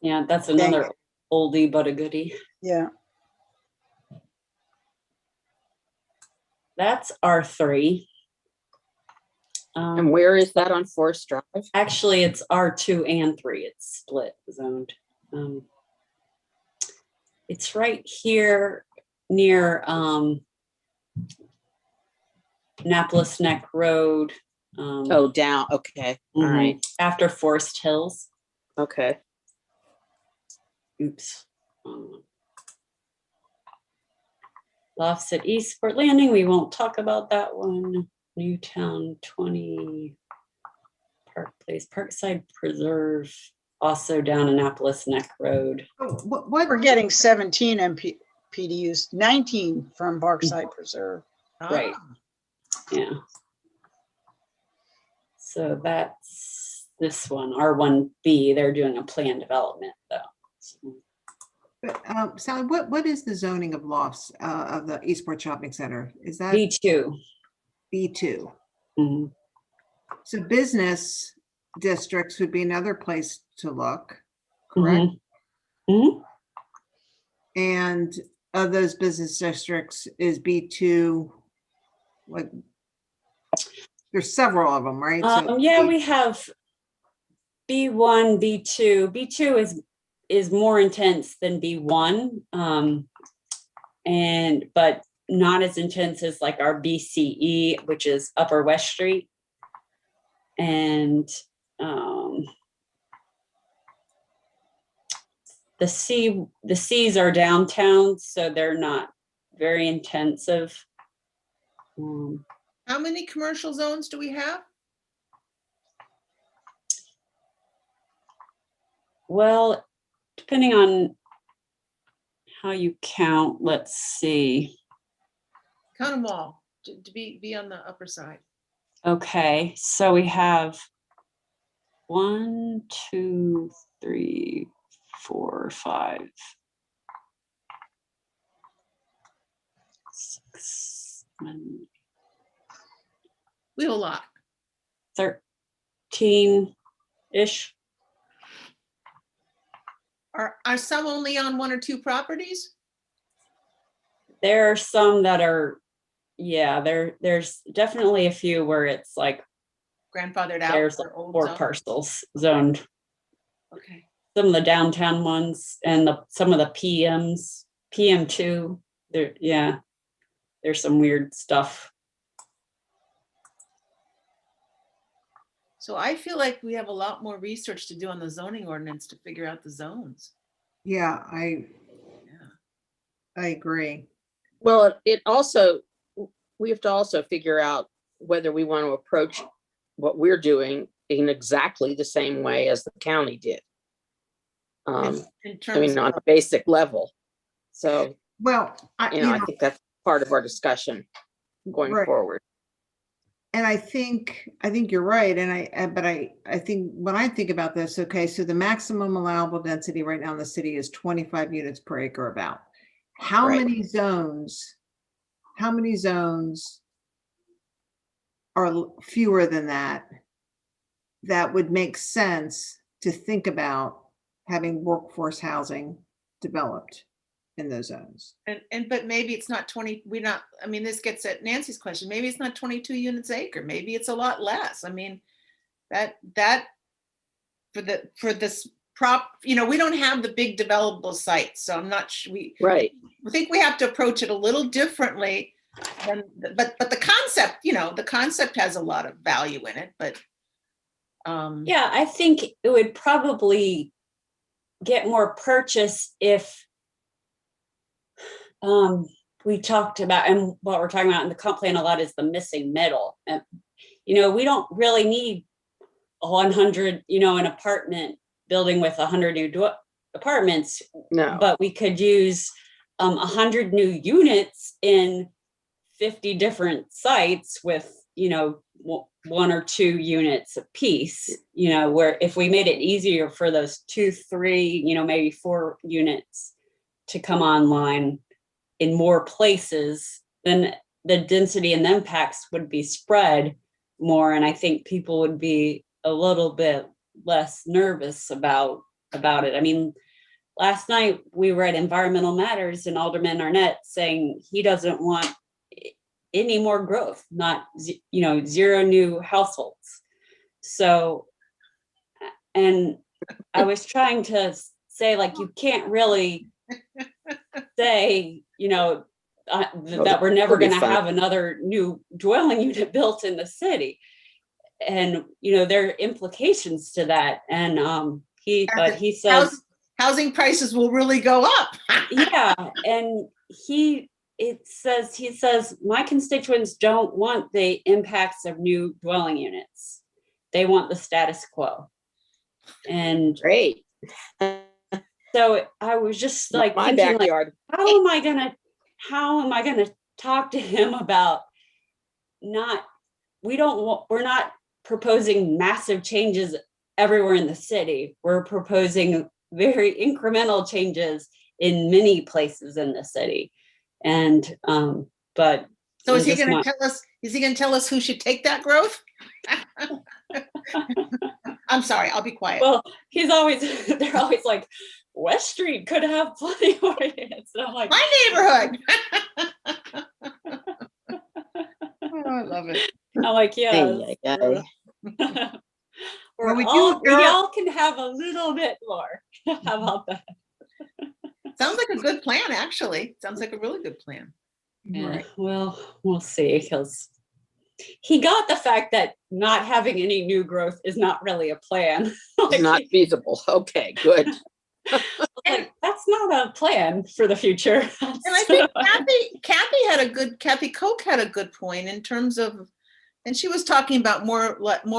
Yeah, that's another oldie but a goodie. Yeah. That's R3. And where is that on Forest Drive? Actually, it's R2 and 3. It's split zoned. It's right here near Annapolis Neck Road. Oh, down. Okay. All right. After Forest Hills. Okay. Oops. Lofts at Eastport Landing. We won't talk about that one. Newtown 20. Park Place, Parkside Preserve, also down Annapolis Neck Road. What We're getting 17 PDUs, 19 from Parkside Preserve. Right. Ah, Yeah. So that's this one, R1B. They're doing a planned development though. So, But Sally, what is the zoning of lofts of the Eastport Shopping Center? Is that B2. B2? Mhm. So business districts would be another place to look, correct? Mhm. And of those business districts is B2, like, there's several of them, right? So Yeah, we have B1, B2. B2 is more intense than B1, but not as intense as like our BCE, which is Upper West Street. And the C's are downtown, so they're not very intensive. how many commercial zones do we have? Well, depending on how you count, let's see. Count them all to be on the upper side. Okay, so we have 1, 2, 3, 4, 5, 6, 7, We have a lot. 13-ish. Are some only on 1 or 2 properties? There are some that are, yeah, there's definitely a few where it's like Grandfathered out? there's or old 4 zone? parcels zoned. Okay. Some of the downtown ones and some of the PM2, there, yeah, there's some weird stuff. So I feel like we have a lot more research to do on the zoning ordinance to figure out the zones. Yeah, Yeah. I agree. Well, it also, we have to also figure out whether we want to approach what we're doing in exactly the same way as the county did. In I terms mean, on of, a basic level. So, Well, I think that's part of our discussion going Right. forward. and I think you're right. And I think when I think about this, okay, so the maximum allowable density right now in the city is 25 units per acre about. How Right. many zones are fewer than that would make sense to think about having workforce housing developed in those zones? but maybe it's not 20, I mean, this gets at Nancy's question. Maybe it's not 22 units an acre. Maybe it's a lot less. I mean, that for this we don't have the big developable sites. So I'm not sure Right. I think we have to approach it a little differently but the concept, the concept has a lot of value in it, but Yeah, I think it would probably get more purchase if we talked about, and what we're talking about in the comp plan a lot is the missing middle. And, we don't really need 100, an apartment building with 100 new apartments, No. but we could use 100 new units in 50 different sites with, 1 or 2 units a piece, where if we made it easier for those 2, 3, maybe 4 units to come online in more places, then the density and the impacts would be spread more. And I think people would be a little bit less nervous about it. I mean, last night we were at Environmental Matters and Alderman Arnett saying he doesn't want any more growth, not, 0 new households. So, and I was trying to say, like, you can't really say, that we're never going to have another new dwelling unit built in the city. And, there are implications to that. And he says housing prices will really go up. yeah. And he says, my constituents don't want the impacts of new dwelling units. They want the status quo. And Great. so I was just like, my thinking, backyard. like, how am I gonna talk to him about we're not proposing massive changes everywhere in the city. We're proposing very incremental changes in many places in the city. And but so is he going to tell us who should take that growth? I'm sorry, I'll be quiet. Well, they're always like, West Street could have plenty more units. And I'm like, my neighborhood. Oh, I love it. I'm like, yeah. We all can have a little bit more. How about that? Sounds like a good plan, actually. Sounds like a really good plan. Yeah, right. Well, we'll see. Because he got the fact that not having any new growth is not really a plan. It's not feasible. Okay, good. Like, that's not a plan for the future. And I think Kathy Koch had a good point in terms of, and she was talking about more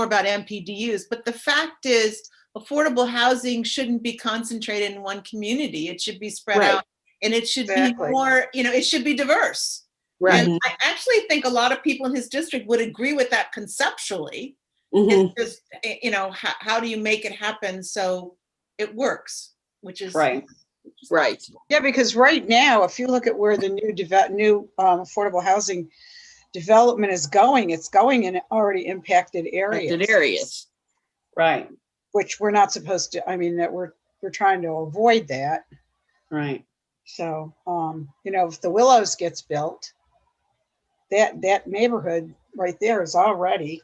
about MPDUs, but the fact is affordable housing shouldn't be concentrated in one community. It should be spread out, and it should be more, it should be diverse. Right. And I actually think a lot of people in his district would agree with that conceptually. Mm-hmm. It's just, how do you make it happen so it works? Which is right. Yeah, because right now, if you look at where the new affordable housing development is going, it's going in already impacted areas. Right. Which we're not supposed to, that we're we're trying to avoid that. Right. So, you know, if the Willows gets built, that neighborhood right there is already,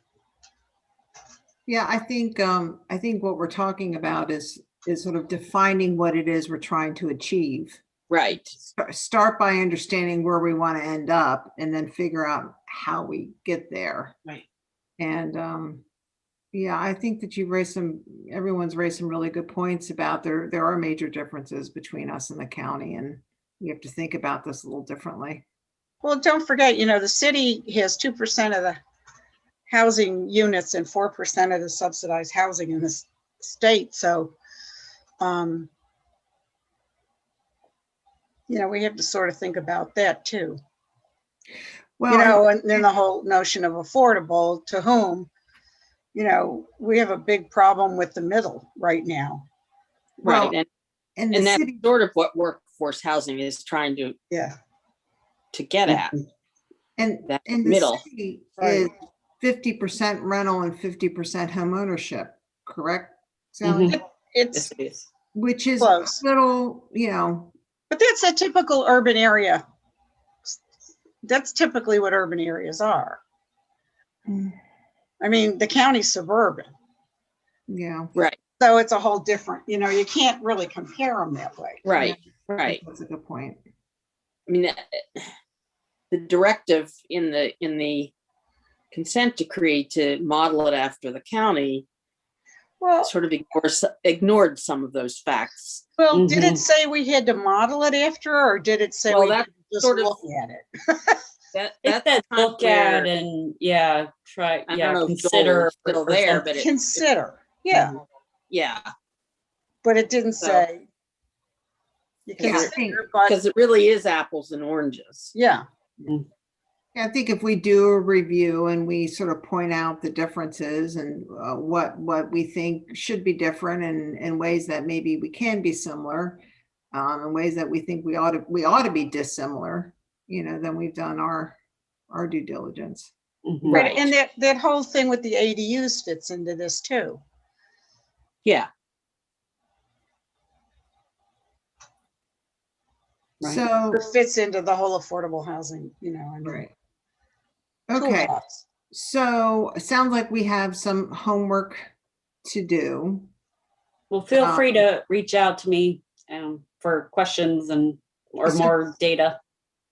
Yeah, I think what we're talking about is sort of defining what it is we're trying to achieve. Right. Start by understanding where we want to end up and then figure out how we get there. Right. And yeah, I think that everyone's raised some really good points about there are major differences between us and the county, and we have to think about this a little differently. well, don't forget, you know, the city has 2% of the housing units and 4% of the subsidized housing in the state. So, you know, we have to sort of think about that too. Well, You know, and then the whole notion of affordable to whom, you know, we have a big problem with the middle right now. Right. Well, and the And that's city, sort of what workforce housing is trying Yeah. to get at. and that the middle. city Right. is 50% rental and 50% home ownership, correct, Sally? Mhm. It's, Yes, it is. Which is Close. a little, you know, but that's a typical urban area. That's typically what urban areas are. I mean, the county's suburban, yeah, Right. so it's a whole different, you know, you can't really compare them that way. Right. Right. that's a good point. I mean, the directive in the consent decree to model it after the county Well, sort of ignored some of those facts. did it say we had to model it after, or did it say Well, we that's had to just sort of- look at it? That It that's said kind of look at where- and yeah, try, I yeah, don't know if Joel consider. is still or there, something. but Consider, yeah, yeah, but it didn't So- say. You Yeah, I consider, but because it really is apples and oranges. yeah, I think if we do a review and we sort of point out the differences and what we think should be different and ways that maybe we can be similar, and ways that we think we ought to be dissimilar, you know, then we've done our due diligence. Mhm. right, and that whole thing with the ADUs fits into this too. Yeah. Right. So, It fits into the whole affordable housing, you know, I mean, right. Okay, toolbox. so it sounds like we have some homework to do. Well, feel free Um, to reach out to me for questions or So- more data.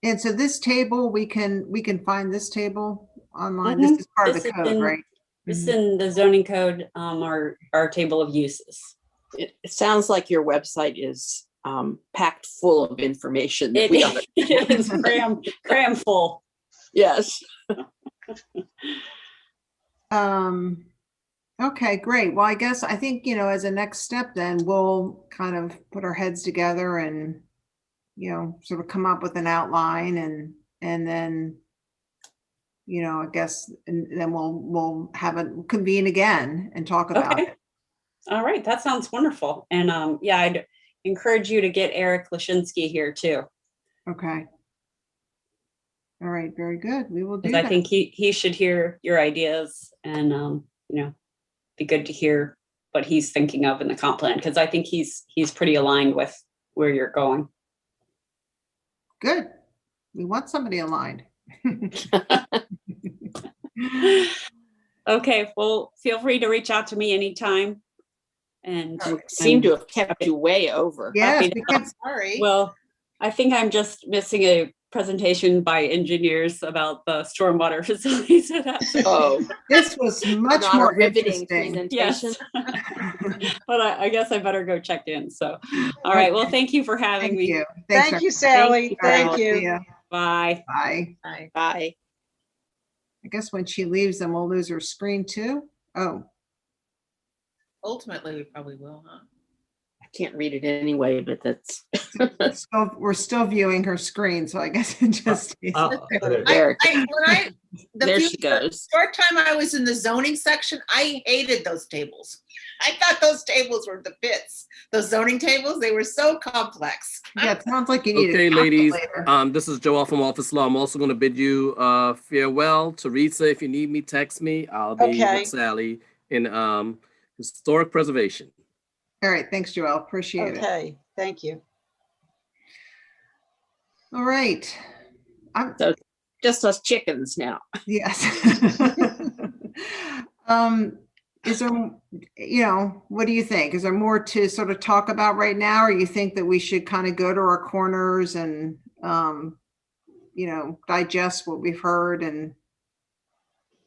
And so this table, we can find this table online. This Mhm. is part of This the is code, in- right? This is in the zoning code, our table of uses. It sounds like your website is packed full of information that It we ought to- is cram full. Yes. Okay, great. Well, I think, you know, as a next step, then we'll kind of put our heads together and, you know, sort of come up with an outline and then, you know, I guess, and then we'll have a convene again and talk about Okay. it. All right, that sounds wonderful. And yeah, I'd encourage you to get Eric Lashinsky here too, Okay. All right, very good. We will do because I that. think he should hear your ideas and you know, be good to hear what he's thinking of in the comp plan, because I think he's pretty aligned with where you're going. Good. We want somebody aligned. Okay, well, feel free to reach out to me anytime. And Seem to have kept you way over. Yes, Happy to we can, Sorry. well, I think I'm just missing a presentation by engineers about the stormwater facilities. Oh, this was much not more a riveting interesting. Yes. presentation. But I guess I better go check in. So, all right. Well, thank you for having Thank me. you. Thanks, Thank you, everybody. Sally, you, thank Carol. See you. ya. Bye. Bye. Bye. Bye. I guess when she leaves, then we'll lose her screen too. Oh, Ultimately, we probably will, huh? I can't read it anyway, but that's we're still viewing her screen, so I guess it just. Oh, there. there. The There few- she goes. Short time I was in the zoning section, I hated those tables. I thought those tables were the pits. Those zoning tables, they were so complex. Yeah, it sounds like you need Okay, a ladies, calculator. this is Joel from Office Law. I'm also going to bid you farewell. Teresa, if you need me, text me. I'll be Okay. with Sally in historic preservation. All right, thanks, Joelle. Appreciate it. Okay, thank you. All right. So just us chickens now. Yes. Is there, what do you think? Is there more to sort of talk about right now, or you think that we should kind of go to our corners and, digest what we've heard? And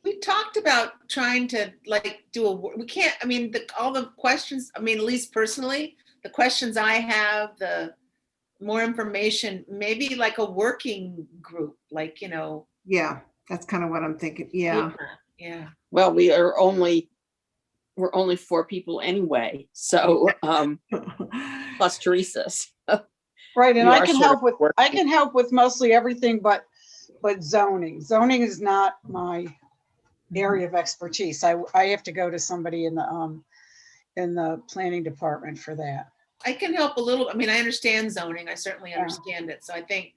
We talked about trying to we can't, all the questions, at least personally, the questions I have, the more information, maybe like a working group, yeah, that's kind of what I'm thinking. Yeah. Yeah. Well, we're only 4 people anyway, so plus Teresa's. Right, and We I are can sort of help with mostly everything but zoning. Zoning is not my area of expertise. I have to go to somebody in the planning department for that. I can help a little. I understand zoning. I certainly Yeah. understand it. So I think,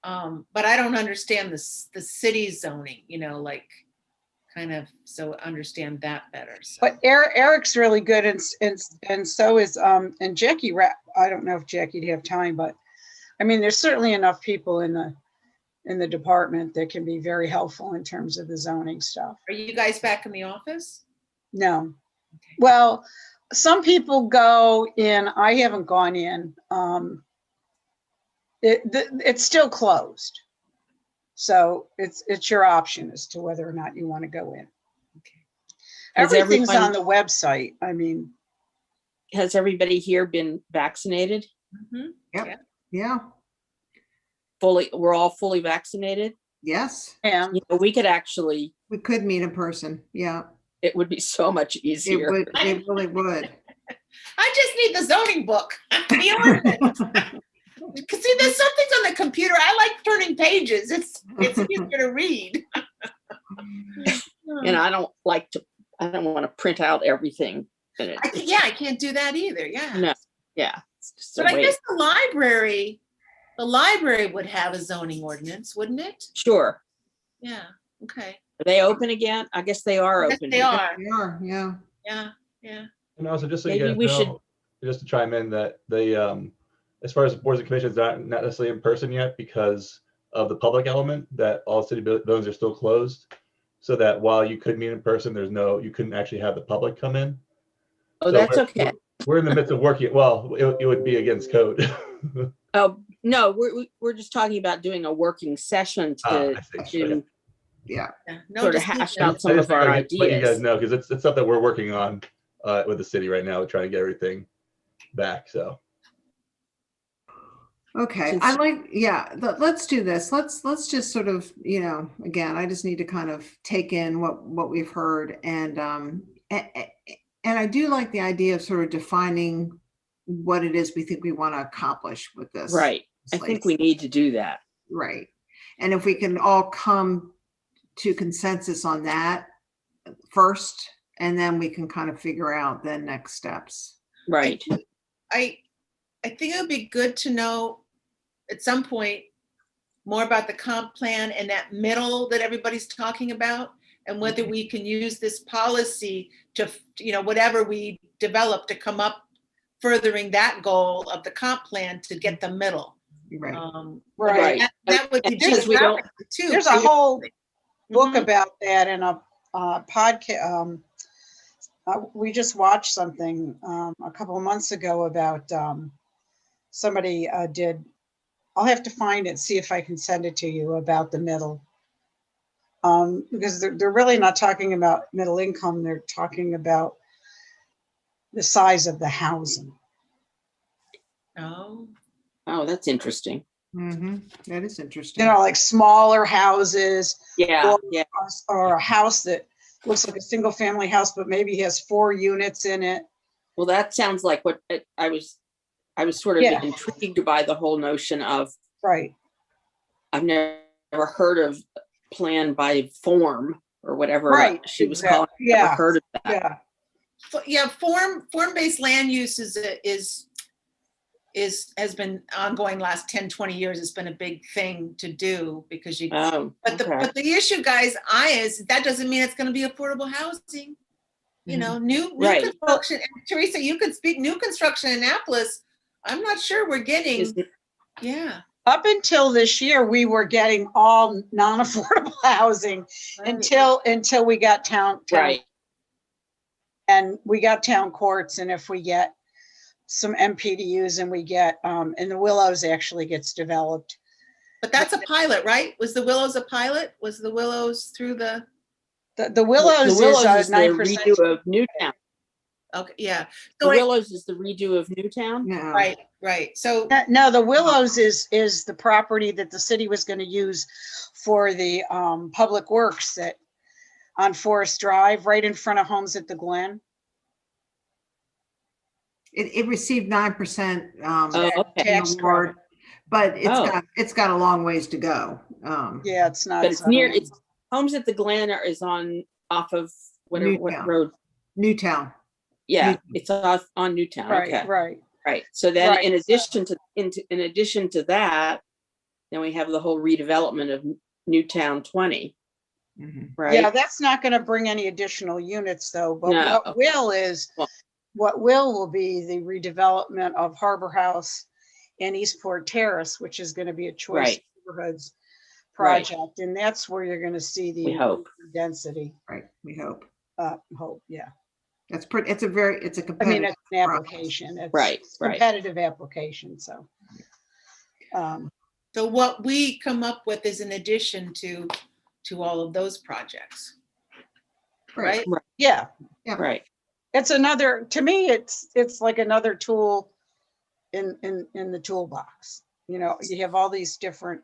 but I don't understand the city's zoning, so understand that better. So. But Eric's really good, and so is and Jackie. I don't know if Jackie'd have time, but there's certainly enough people in the department that can be very helpful in terms of the zoning stuff. Are you guys back in the office? No. Okay. Well, some people go in. I haven't gone in. It's still closed. So it's your option as to whether or not you want to go in. Okay. Everything's on the website. Has everybody here been vaccinated? Mm-hmm. Yep. Yeah. We're all fully vaccinated? Yes. Yeah. We could actually. We could meet in person. Yeah. It would be so much easier. It really would. I just need the zoning book. The ordinance. See, there's some things on the computer. I like turning pages. It's easier to read. And I don't want to print out everything. I can't do that either. Yeah. No. Yeah. But I guess the library would have a zoning ordinance, wouldn't it? Sure. Yeah. Okay. Are they open again? I guess they are open. They are. They are. Yeah. Yeah. Yeah. And also, just so Maybe you guys know, just to chime in, that they as far as boards and commissions, not necessarily in person yet because of the public element, that all city buildings are still closed. So that while you could meet in person, you couldn't actually have the public come in. Oh, so that's okay. We're in the midst of working. Well, it would be against code. Oh, no, we're just talking about doing a working session to yeah. No, sort of hash out some of our ideas. Let you guys know, because it's stuff that we're working on with the city right now, trying to get everything back. So. Okay, let's do this. Let's just sort of, again, I just need to kind of take in what we've heard, and I do like the idea of sort of defining what it is we think we want to accomplish with this. Right. I think we need to do that. Right. And if we can all come to consensus on that first, and then we can kind of figure out the next steps. Right. I think it would be good to know at some point more about the comp plan and that middle that everybody's talking about, and whether we can use this policy to, whatever we develop to come up furthering that goal of the comp plan to get the middle. Right. Right. That would be there's a whole book about that in a podcast. We just watched something a couple of months ago about somebody did. I'll have to find it, see if I can send it to you, about the middle. Because they're really not talking about middle income. They're talking about the size of the housing. Oh, that's interesting. Mm-hmm. That is interesting. Like smaller houses. Yeah. Or a house that looks like a single family house, but maybe has 4 units in it. Well, that sounds like what I was sort of intrigued by the whole notion of. Right. I've never heard of plan by form or whatever she was calling it. Yeah. Never heard of that. Yeah. Form-based land use has been ongoing last 10, 20 years. It's been a big thing to do because but the issue, guys, is that doesn't mean it's going to be affordable housing. you know, new Right. construction. And Teresa, you could speak new construction in Annapolis. I'm not sure we're getting, Isn't- yeah. Up until this year, we were getting all non-affordable housing until we got town. Right. And we got town courts, and if we get some MPDUs and we get, and the Willows actually gets developed. But that's a pilot, right? Was the Willows a pilot? Was the Willows through the, The Willows The Willows is is a the 9%. redo of Newtown. okay, yeah. The So Willows is the redo of Newtown. No. right, right. So, No, the Willows is the property that the city was going to use for the public works that on Forest Drive, right in front of Homes at the Glen. It received 9% Oh, okay. Tax award, credit. but Oh. it's got a long ways to go. Yeah, it's not. But it's near, it's Homes at the Glen is on, off of whatever, what Newtown. road? Newtown. Yeah, Newtown. it's off on Newtown. Right, Okay, right. right. So then Right. in addition to that, then we have the whole redevelopment of Newtown 20, Mhm. right? Yeah, that's not going to bring any additional units though, but No. what will be the redevelopment of Harbor House and Eastport Terrace, which is going to be a choice Right. neighborhoods Right. project. And that's where you're going to see the We hope. density. Right, we hope. Hope, yeah. That's pretty, it's a I competitive. mean, it's an process. application. It's Right, a right. competitive application, so. so what we come up with is in addition to all of those projects, right? Yeah, Right. it's another, to me, it's like another tool in the toolbox. You know, you have all these different,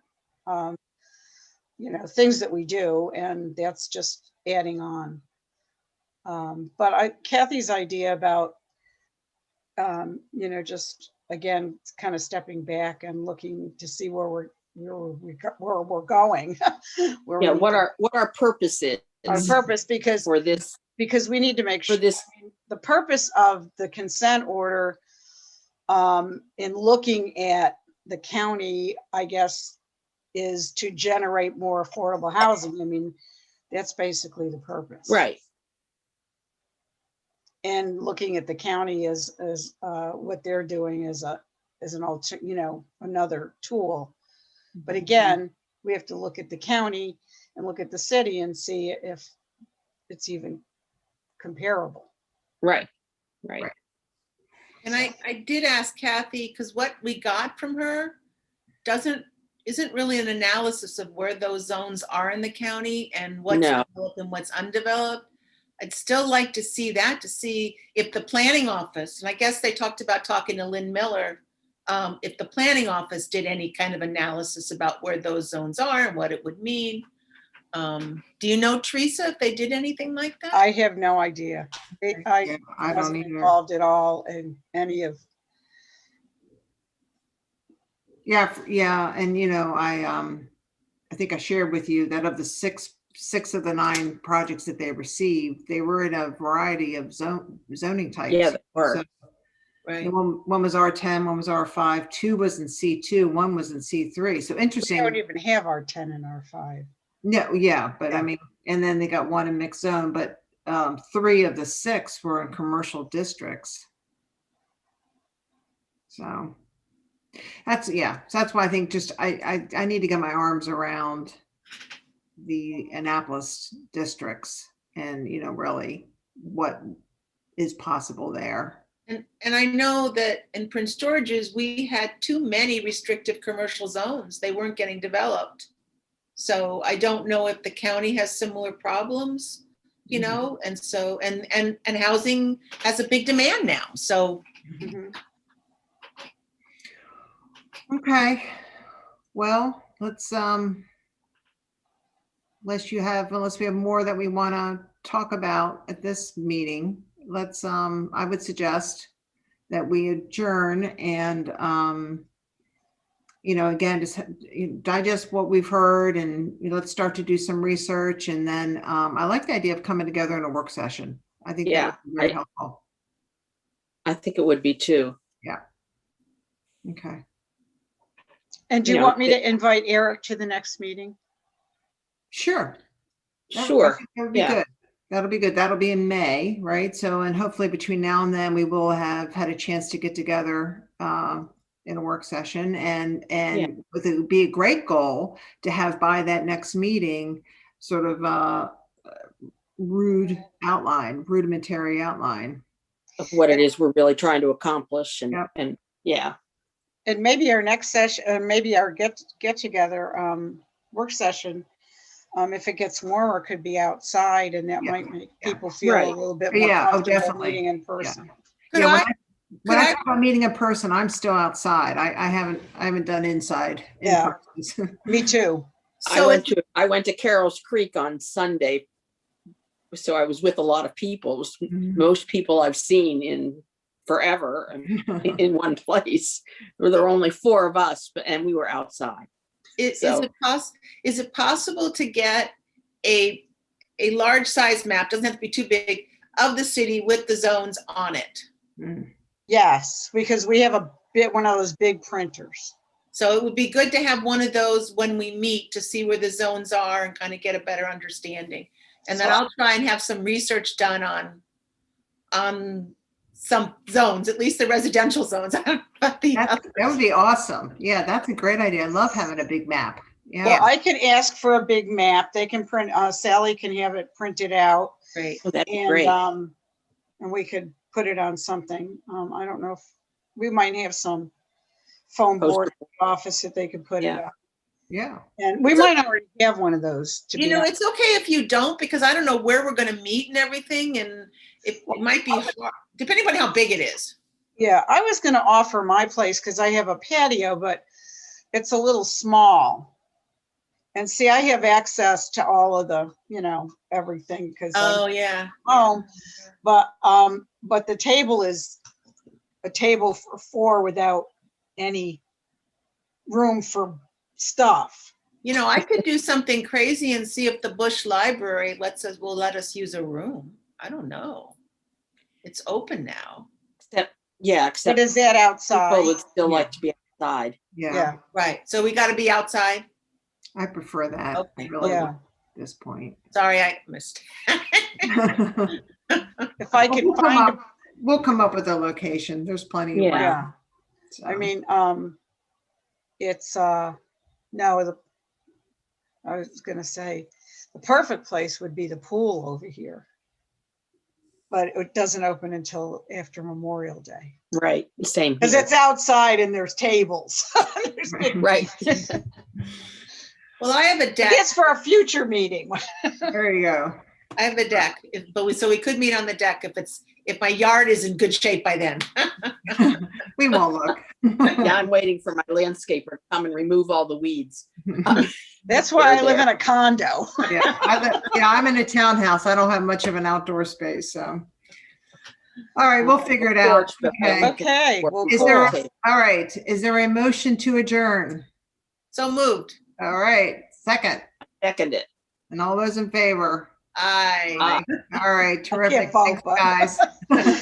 things that we do, and that's just adding on. But Kathy's idea about, just again, kind of stepping back and looking to see where we're going. where Yeah, we what need our purpose is our purpose, because for this, we need to make for sure this, the purpose of the consent order, in looking at the county, I guess, is to generate more affordable housing. I mean, that's basically the purpose. right. And looking at the county as what they're doing as another tool. But again, we have to look at the county and look at the city and see if it's even comparable. Right. Right. Right. And I did ask Kathy, because what we got from her isn't really an analysis of where those zones are in the county and what's No. developed and what's undeveloped. I'd still like to see that, to see if the planning office, and I guess they talked about talking to Lynn Miller, if the planning office did any kind of analysis about where those zones are and what it would mean. Do you know, Teresa, if they did anything like that? I have no idea. I Yeah, I don't wasn't either. involved at all in any of. Yeah, and I think I shared with you that of the six of the 9 projects that they received, they were in a variety of zoning types. Yeah, they were. So, Right. one was R10, one was R5, 2 was in C2, 1 was in C3. So We interesting. don't even have R10 and R5. No, yeah, but I Yeah. mean, and then they got 1 in mixed zone, but 3 of the 6 were in commercial districts. So that's why I think just I need to get my arms around the Annapolis districts and really what is possible there. And I know that in Prince George's, we had too many restrictive commercial zones. They weren't getting developed. So I don't know if the county has similar problems, and so, and housing has a big demand now. So, Mhm. Okay, well, let's unless we have more that we want to talk about at this meeting, let's I would suggest that we adjourn and again, just digest what we've heard and let's start to do some research. And then I like the idea of coming together in a work session. I think that would be very helpful. I think it would be too. Okay. And do you want me to invite Eric to the next meeting? Sure. I Sure. think that would be Yeah. good. That'll be good. That'll be in May, right? So, and hopefully between now and then, we will have had a chance to get together in a work session, and Yeah. it would be a great goal to have by that next meeting sort of rudimentary outline. Of what it is we're really trying to accomplish Yep. and yeah. And maybe our next session, maybe our get together work session, if it gets warmer, could be outside, and that Yeah. might make Yeah. people feel Right. a little bit more Yeah. Oh, comfortable definitely. meeting in person. Could Yeah, I, when could I I- talk about meeting in person, I'm still outside. I haven't done inside in Yeah. person. Me too. so I went to Carroll's Creek on Sunday. So I was with a lot of people. It was Mhm. most people I've seen in forever in one place. There were only 4 of us, and we were outside. is So- is it possible to get a large size map, doesn't have to be too big, of the city with the zones on it? Mm. Yes, because we have one of those big printers. So it would be good to have one of those when we meet to see where the zones are and kind of get a better understanding. And then So- I'll try and have some research done on some zones, at least the residential zones. But the That would be awesome. Yeah, that's a great idea. I love having a big map. Well, Yeah. I could ask for a big map. They can print, Sally can have it printed out, Great. Oh, that'd be and great. and we could put it on something. I don't know if we might have some foam board Poster. in the office that they could put it Yeah. on. Yeah. And we might already have one of those, to You be know, honest. it's okay if you don't, because I don't know where we're going to meet and everything. And it might be hard, depending on how big it is. Yeah, I was gonna offer my place because I have a patio, but it's a little small. And see, I have access to all of the, everything because Oh, yeah. home. But the table is a table for 4 without any room for stuff. You know, I could do something crazy and see if the Bush Library will let us use a room. I don't know. It's open now. Except But is that outside? people would still Yeah. like to be outside. Yeah. Yeah, Right. So we got to be outside. I prefer that. Okay. Really, yeah. at this point. Sorry, I missed. If I could find, We'll come up with a location. There's plenty of Yeah. room. I mean, it's, no, I was gonna say, the perfect place would be the pool over here. But it doesn't open until after Memorial Day. Right. Same Because here. it's outside and there's tables. There's big- Right. Well, I have a deck. It's for a future meeting. There you go. I have a deck, so we could meet on the deck if my yard is in good shape by then. We won't look. Yeah, I'm waiting for my landscaper to come and remove all the weeds. That's why I They're live in there. a condo. Yeah, I'm in a townhouse. I don't have much of an outdoor space, so. All right, we'll figure it out. Porch, but Okay. Okay, well, Is cool. there, all right, is there a motion to adjourn? So moved. All right, second, Second it. and all those in favor? Aye. Aye. All right, terrific. follow, Thanks, but- guys.